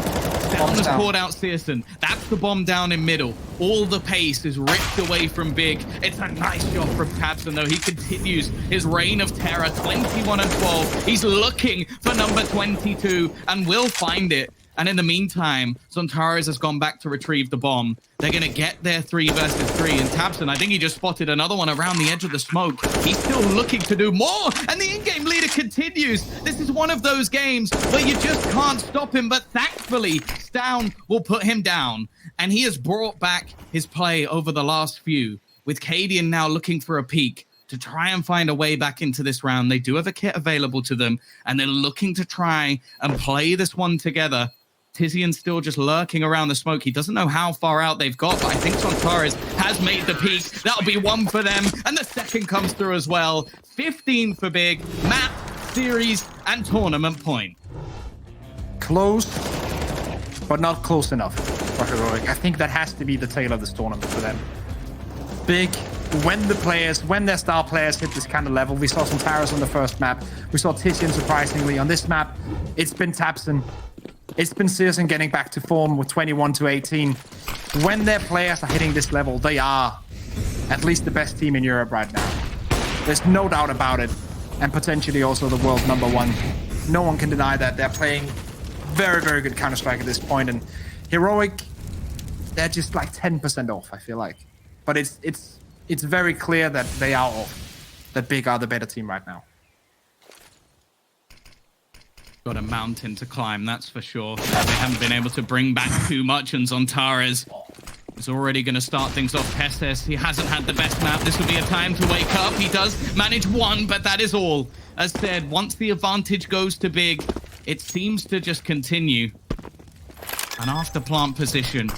Down has caught out Searson. That's the bomb down in middle. All the pace is ripped away from Big. It's a nice shot from Tabson, though. He continues his reign of terror, 21 and 12. He's looking for number 22 and will find it. And in the meantime, Zontares has gone back to retrieve the bomb. They're going to get their 3 versus 3. And Tabson, I think he just spotted another one around the edge of the smoke. He's still looking to do more. And the in-game leader continues. This is one of those games where you just can't stop him. But thankfully, Stown will put him down. And he has brought back his play over the last few, with Cadian now looking for a peek to try and find a way back into this round. They do have a kit available to them, and they're looking to try and play this one together. Tizian's still just lurking around the smoke. He doesn't know how far out they've got, but I think Zontares has made the peak. That'll be 1 for them, and the second comes through as well. 15 for Big. Map, series, and tournament point. Close, but not close enough for Heroic. I think that has to be the tail of this tournament for them. Big, when their star players hit this kind of level, we saw Zontares on the first map. We saw Tizian surprisingly. On this map, it's been Tabson. It's been Searson getting back to form with 21 to 18. When their players are hitting this level, they are at least the best team in Europe right now. There's no doubt about it. And potentially also the world #1. No one can deny that. They're playing very, very good Counter-Strike at this point. And Heroic, they're just like 10% off, I feel like. But it's very clear that they are off. That Big are the better team right now. Got a mountain to climb, that's for sure. They haven't been able to bring back too much, and Zontares is already going to start things off. Testes, he hasn't had the best map. This will be a time to wake up. He does manage 1, but that is all. As said, once the advantage goes to Big, it seems to just continue. And after plant position,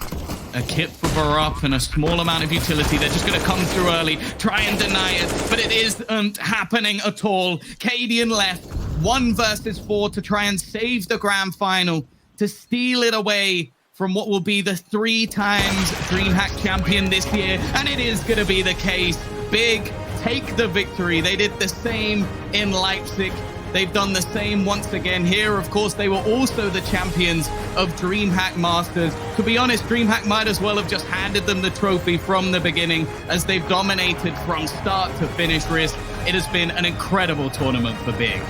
a kit for Barup and a small amount of utility. They're just going to come through early, try and deny it, but it isn't happening at all. Cadian left. 1 versus 4 to try and save the grand final, to steal it away from what will be the 3 times DreamHack champion this year. And it is going to be the case. Big take the victory. They did the same in Leipzig. They've done the same once again here. Of course, they were also the champions of DreamHack Masters. To be honest, DreamHack might as well have just handed them the trophy from the beginning, as they've dominated from start to finish. Risk. It has been an incredible tournament for Big.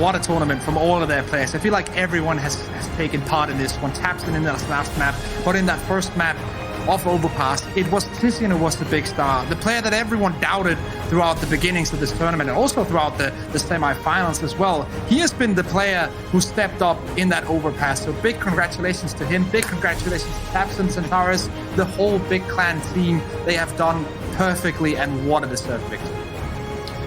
What a tournament from all of their players. I feel like everyone has taken part in this one. Tabson in that last map, but in that first map, of Overpass, it was Tizian who was the big star, the player that everyone doubted throughout the beginnings of this tournament and also throughout the semifinals as well. He has been the player who stepped up in that Overpass. So big congratulations to him. Big congratulations to Tabson, Centaurus, the whole Big Clan team. They have done perfectly, and what a deserved victory.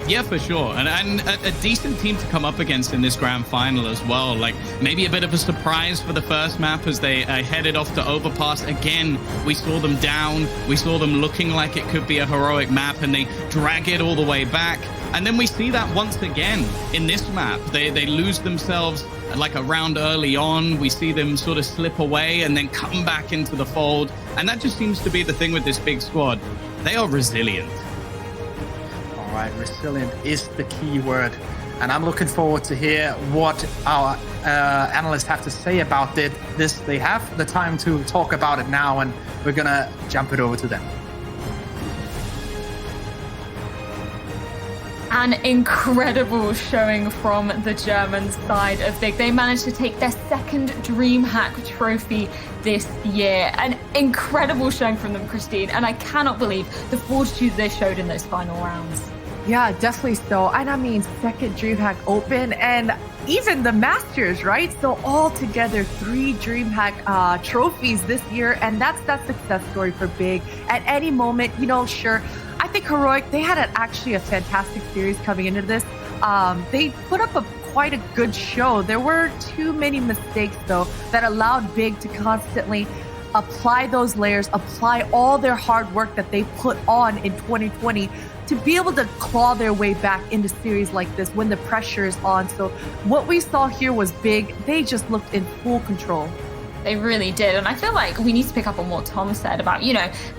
Yeah, for sure. And a decent team to come up against in this grand final as well. Like, maybe a bit of a surprise for the first map as they headed off to Overpass. Again, we saw them down. We saw them looking like it could be a heroic map, and they drag it all the way back. And then we see that once again in this map. They lose themselves like a round early on. We see them sort of slip away and then come back into the fold. And that just seems to be the thing with this big squad. They are resilient. All right, resilient is the key word. And I'm looking forward to hear what our analysts have to say about this. They have the time to talk about it now, and we're going to jump it over to them. An incredible showing from the German side of Big. They managed to take their second DreamHack trophy this year. An incredible showing from them, Christine, and I cannot believe the fortitude they showed in those final rounds. Yeah, definitely so. And I mean, second DreamHack Open and even the Masters, right? So all together, 3 DreamHack trophies this year. And that's that success story for Big. At any moment, sure, I think Heroic, they had actually a fantastic series coming into this. They put up quite a good show. There were too many mistakes, though, that allowed Big to constantly apply those layers, apply all their hard work that they put on in 2020 to be able to claw their way back into series like this when the pressure is on. So what we saw here was Big. They just looked in full control. They really did. And I feel like we need to pick up on what Tom said about,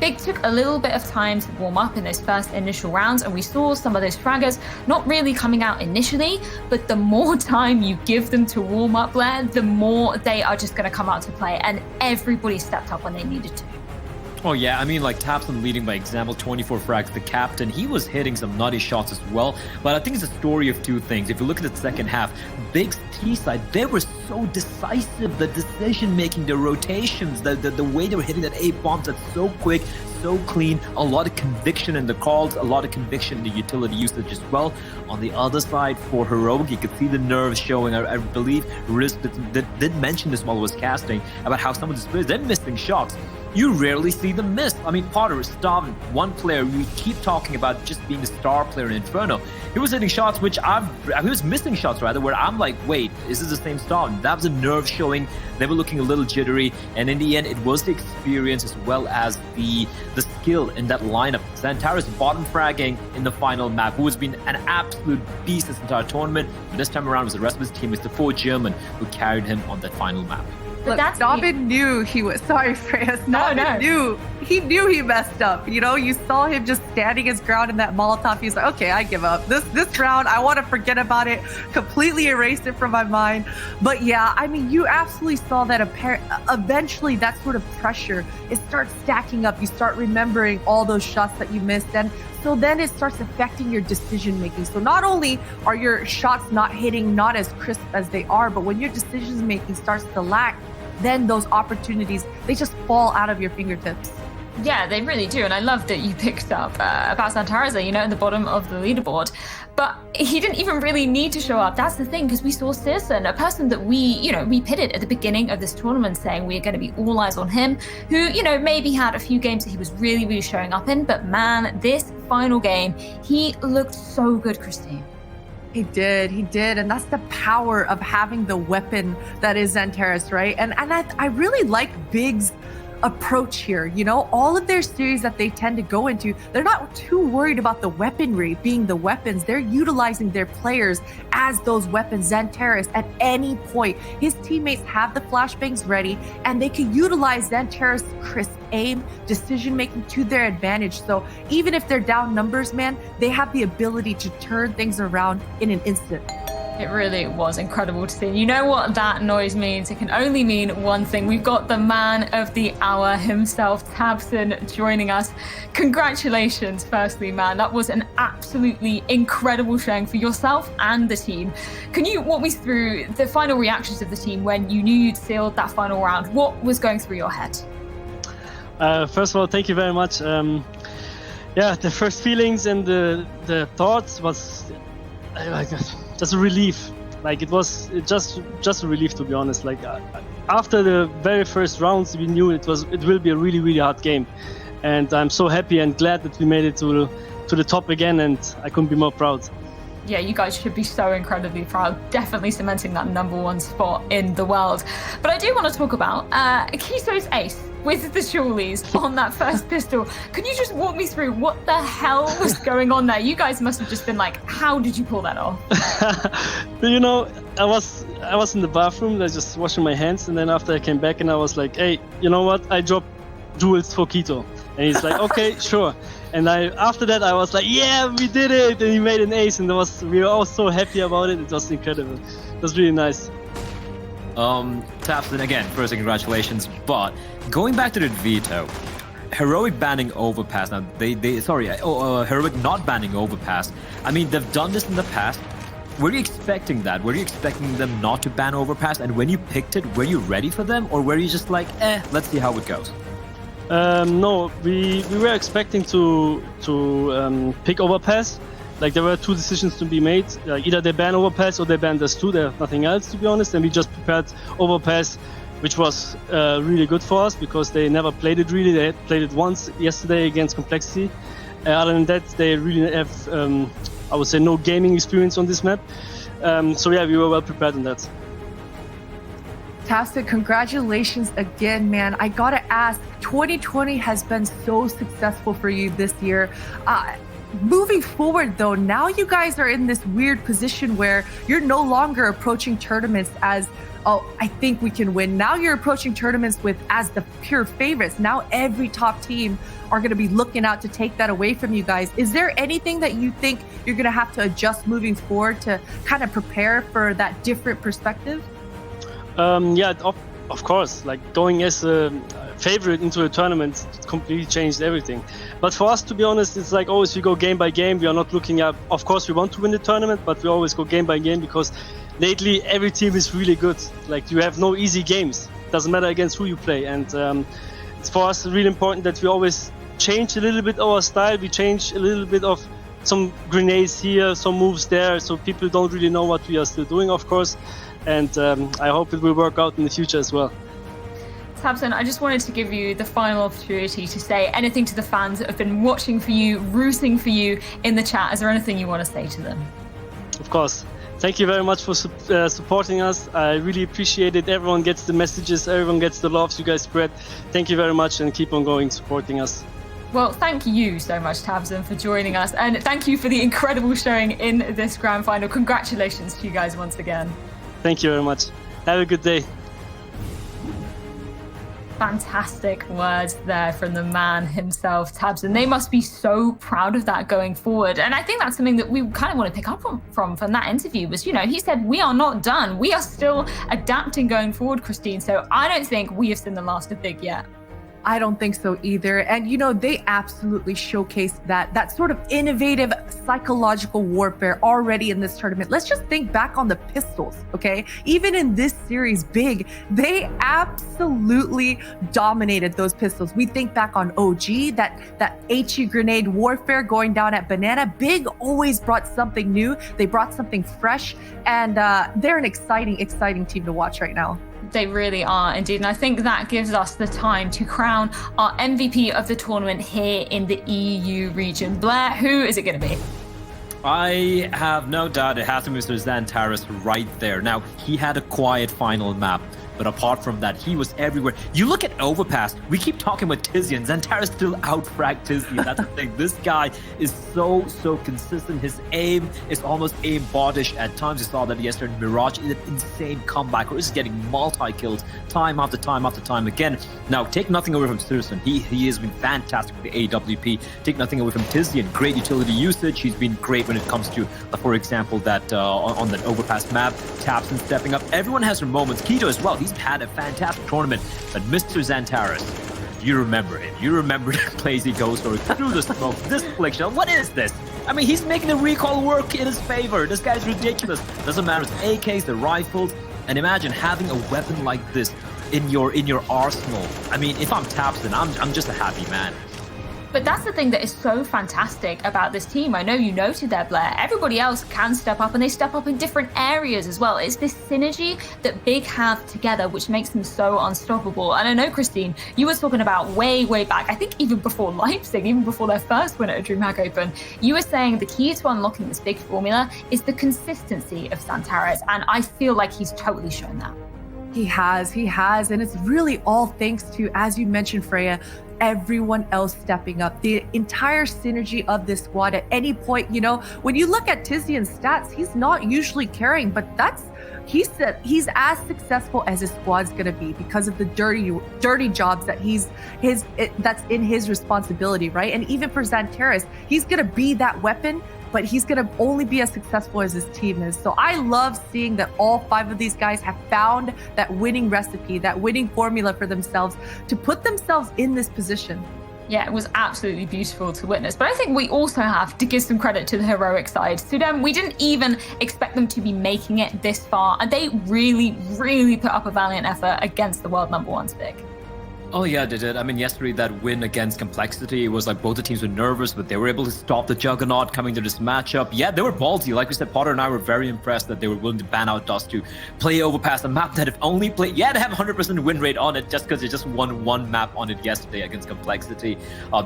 Big took a little bit of time to warm up in those first initial rounds. And we saw some of those fraggers not really coming out initially, but the more time you give them to warm up, Blair, the more they are just going to come out to play. And everybody stepped up when they needed to. Oh yeah, I mean, like Tabson leading by example, 24 frags, the captain, he was hitting some nutty shots as well. But I think it's a story of two things. If you look at the second half, Big's T side, they were so decisive, the decision making, the rotations, the way they were hitting that 8 bombs, that's so quick, so clean, a lot of conviction in the calls, a lot of conviction in the utility usage as well. On the other side, for Heroic, you could see the nerves showing. I believe Riz did mention this while he was casting about how some of the players, they're missing shots. You rarely see them miss. I mean, Potter, Stavn, one player we keep talking about just being the star player in Inferno. He was hitting shots he was missing shots rather, where I'm like, wait, is this the same Stavn? That was a nerve showing. They were looking a little jittery, and in the end, it was the experience as well as the skill in that lineup. Xantares bottom fragging in the final map, who has been an absolute beast this entire tournament. But this time around, it was the rest of his team. It's the 4 German who carried him on that final map. Look, Dobbin knew he was, sorry, Freya, he knew he messed up. You saw him just standing his ground in that Molotov. He's like, okay, I give up. This round, I want to forget about it, completely erase it from my mind. But yeah, I mean, you absolutely saw that eventually that sort of pressure, it starts stacking up. You start remembering all those shots that you missed. And so then it starts affecting your decision making. So not only are your shots not hitting, not as crisp as they are, but when your decision making starts to lack, then those opportunities, they just fall out of your fingertips. Yeah, they really do. And I love that you picked up about Xantares, in the bottom of the leaderboard. But he didn't even really need to show up. That's the thing, because we saw Searson, a person that we pitted at the beginning of this tournament, saying we're going to be all eyes on him, who, maybe had a few games that he was really, really showing up in. But man, this final game, he looked so good, Christine. He did. And that's the power of having the weapon that is Xantares, right? And I really like Big's approach here. All of their series that they tend to go into, they're not too worried about the weaponry being the weapons. They're utilizing their players as those weapons. Xantares, at any point, his teammates have the flashbangs ready, and they can utilize Xantares' crisp aim, decision making to their advantage. So even if they're down numbers, man, they have the ability to turn things around in an instant. It really was incredible to see. You know what that noise means? It can only mean one thing. We've got the man of the hour himself, Tabson, joining us. Congratulations, firstly, man. That was an absolutely incredible showing for yourself and the team. Can you walk me through the final reactions of the team when you knew you'd sealed that final round? What was going through your head? First of all, thank you very much. Yeah, the first feelings and the thoughts was just a relief. Like it was just a relief, to be honest. Like after the very first rounds, we knew it will be a really hard game, and I'm so happy and glad that we made it to the top again, and I couldn't be more proud. Yeah, you guys should be so incredibly proud. Definitely cementing that #1 spot in the world. But I do want to talk about Kiso's ace with the Shawlies on that first pistol. Can you just walk me through what the hell was going on there? You guys must have just been like, how did you pull that off? You know, I was in the bathroom, I was just washing my hands, and then after I came back and I was like, hey, you know what? I dropped jewels for Kito. And he's like, okay, sure. And after that, I was like, yeah, we did it! And he made an ace, and we were all so happy about it. It was incredible. It was really nice. Tapson, again, first, congratulations. But going back to the veto, Heroic banning Overpass. Now, Heroic not banning Overpass. I mean, they've done this in the past. Were you expecting that? Were you expecting them not to ban Overpass? And when you picked it, were you ready for them? Or were you just like, let's see how it goes? No, we were expecting to pick Overpass. Like there were two decisions to be made. Either they ban Overpass or they ban us too. There's nothing else, to be honest. And we just prepared Overpass, which was really good for us because they never played it really. They had played it once yesterday against Complexity. Other than that, they really have, I would say, no gaming experience on this map. So yeah, we were well prepared on that. Fantastic. Congratulations again, man. I gotta ask, 2020 has been so successful for you this year. Moving forward, though, now you guys are in this weird position where you're no longer approaching tournaments as, oh, I think we can win. Now you're approaching tournaments as the pure favorites. Now every top team are going to be looking out to take that away from you guys. Is there anything that you think you're going to have to adjust moving forward to kind of prepare for that different perspective? Yeah, of course. Like going as a favorite into a tournament completely changed everything. But for us, to be honest, it's like always we go game by game. We are not looking at, of course, we want to win the tournament, but we always go game by game because lately every team is really good. Like you have no easy games. Doesn't matter against who you play. And it's for us really important that we always change a little bit our style. We change a little bit of some grenades here, some moves there, so people don't really know what we are still doing, of course. And I hope it will work out in the future as well. Tabson, I just wanted to give you the final opportunity to say anything to the fans that have been watching for you, rooting for you in the chat. Is there anything you want to say to them? Of course. Thank you very much for supporting us. I really appreciate it. Everyone gets the messages, everyone gets the love you guys spread. Thank you very much and keep on going, supporting us. Well, thank you so much, Tabson, for joining us. And thank you for the incredible showing in this grand final. Congratulations to you guys once again. Thank you very much. Have a good day. Fantastic words there from the man himself, Tabson. They must be so proud of that going forward. And I think that's something that we kind of want to pick up from that interview was, you know, he said, we are not done. We are still adapting going forward, Christine. So I don't think we have seen the last of Big yet. I don't think so either. And, you know, they absolutely showcased that sort of innovative psychological warfare already in this tournament. Let's just think back on the pistols, okay? Even in this series, Big, they absolutely dominated those pistols. We think back on OG, that HE grenade warfare going down at Banana. Big always brought something new. They brought something fresh. And they're an exciting team to watch right now. They really are indeed. And I think that gives us the time to crown our MVP of the tournament here in the EU region. Blair, who is it going to be? I have no doubt it has to be Mr. Xantares right there. Now, he had a quiet final map, but apart from that, he was everywhere. You look at Overpass, we keep talking about Tizian. Xantares still out-fragged Tizian. That's the thing. This guy is so consistent. His aim is almost aimbot-ish at times. You saw that yesterday in Mirage. It's an insane comeback, or is getting multi-kills time after time again. Now, take nothing away from Sturson. He has been fantastic with the AWP. Take nothing away from Tizian. Great utility usage. He's been great when it comes to, for example, that on that Overpass map, Tapson stepping up. Everyone has their moments. Kito as well. He's had a fantastic tournament, but Mr. Xantares, you remember him. You remember the plays he goes for through the smoke, this flick shot. What is this? I mean, he's making the recall work in his favor. This guy's ridiculous. Doesn't matter. It's AKs, the rifles, and imagine having a weapon like this in your arsenal. I mean, if I'm Tapson, I'm just a happy man. But that's the thing that is so fantastic about this team. I know you noted there, Blair. Everybody else can step up, and they step up in different areas as well. It's this synergy that Big have together, which makes them so unstoppable. And I know, Christine, you were talking about way back, I think even before Leipzig, even before their first win at a DreamHack Open, you were saying the key to unlocking this big formula is the consistency of Santares. And I feel like he's totally shown that. He has. And it's really all thanks to, as you mentioned, Freya, everyone else stepping up. The entire synergy of this squad at any point, when you look at Tizian's stats, he's not usually carrying, but he's as successful as his squad's gonna be because of the dirty jobs that that's in his responsibility, right? And even for Santares, he's gonna be that weapon, but he's going to only be as successful as his team is. So I love seeing that all 5 of these guys have found that winning recipe, that winning formula for themselves to put themselves in this position. Yeah, it was absolutely beautiful to witness. But I think we also have to give some credit to the heroic side. Sudan, we didn't even expect them to be making it this far, and they really put up a valiant effort against the world #1 stick. Oh yeah, they did. I mean, yesterday that win against Complexity, it was like both the teams were nervous, but they were able to stop the Juggernaut coming to this matchup. Yeah, they were ballsy. Like we said, Potter and I were very impressed that they were willing to ban out Dust to play Overpass, a map that have only played, they have 100% win rate on it just because they just won one map on it yesterday against Complexity.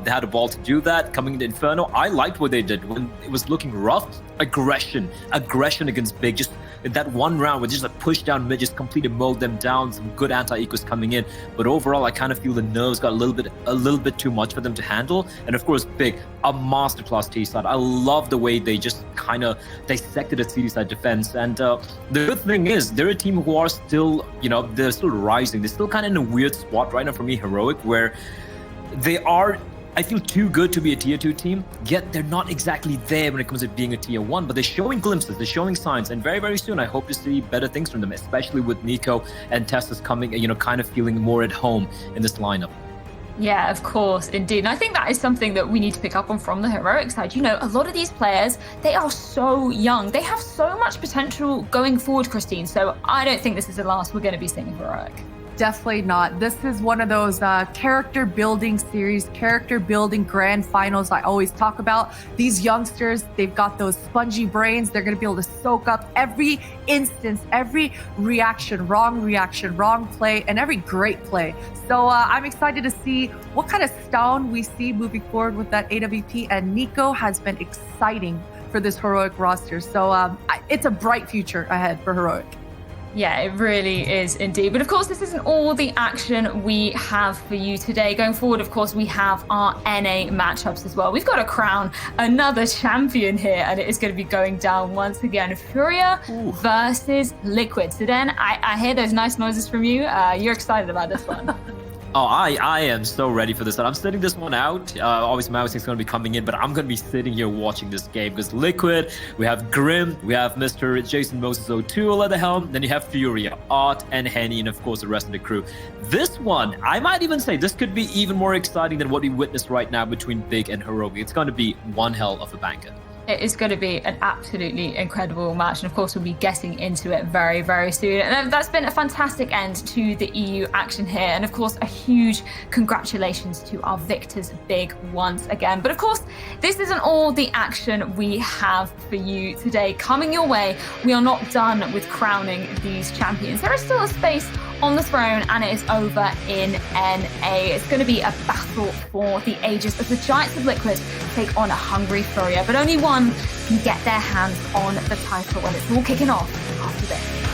They had a ball to do that. Coming into Inferno, I liked what they did when it was looking rough. Aggression against Big, just that one round where just a push down mid, just completely mowed them down. Some good anti-ecos coming in, but overall I kind of feel the nerves got a little bit too much for them to handle. And of course, Big, a masterclass T side. I love the way they just kind of dissected a CD side defense. And the good thing is they're a team who are still, they're still rising. They're still kind of in a weird spot right now for me, Heroic, where they are, I feel, too good to be a tier 2 team, yet they're not exactly there when it comes to being a tier 1, but they're showing glimpses, they're showing signs, and very soon I hope to see better things from them, especially with Nico and Tessa's coming, kind of feeling more at home in this lineup. Yeah, of course, indeed. And I think that is something that we need to pick up on from the heroic side. A lot of these players, they are so young. They have so much potential going forward, Christine. So I don't think this is the last we're going to be seeing heroic. Definitely not. This is one of those character building series, character building grand finals I always talk about. These youngsters, they've got those spongy brains. They're going to be able to soak up every instance, every reaction, wrong play, and every great play. So I'm excited to see what kind of stone we see moving forward with that AWP. And Nico has been exciting for this heroic roster. So it's a bright future ahead for heroic. Yeah, it really is indeed. But of course, this isn't all the action we have for you today. Going forward, of course, we have our NA matchups as well. We've got to crown another champion here, and it is going to be going down once again. Furia versus Liquid. So then I hear those nice noises from you. You're excited about this one. Oh, I am so ready for this. I'm sitting this one out. Obviously, my is going to be coming in, but I'm going to be sitting here watching this game because Liquid, we have Grim, we have Mr. Jason Moses O'Toole at the helm, then you have Furia, Art, and Henny, and of course the rest of the crew. This one, I might even say this could be even more exciting than what we witnessed right now between Big and Heroic. It's going to be one hell of a banker. It is going to be an absolutely incredible match. And of course, we'll be getting into it very soon. And that's been a fantastic end to the EU action here. And of course, a huge congratulations to our victors, Big, once again. But of course, this isn't all the action we have for you today. Coming your way, we are not done with crowning these champions. There is still a space on the throne, and it is over in NA. It's going to be a battle for the ages as the Giants of Liquid take on a hungry Furia, but only one can get their hands on the title, and it's all kicking off after this.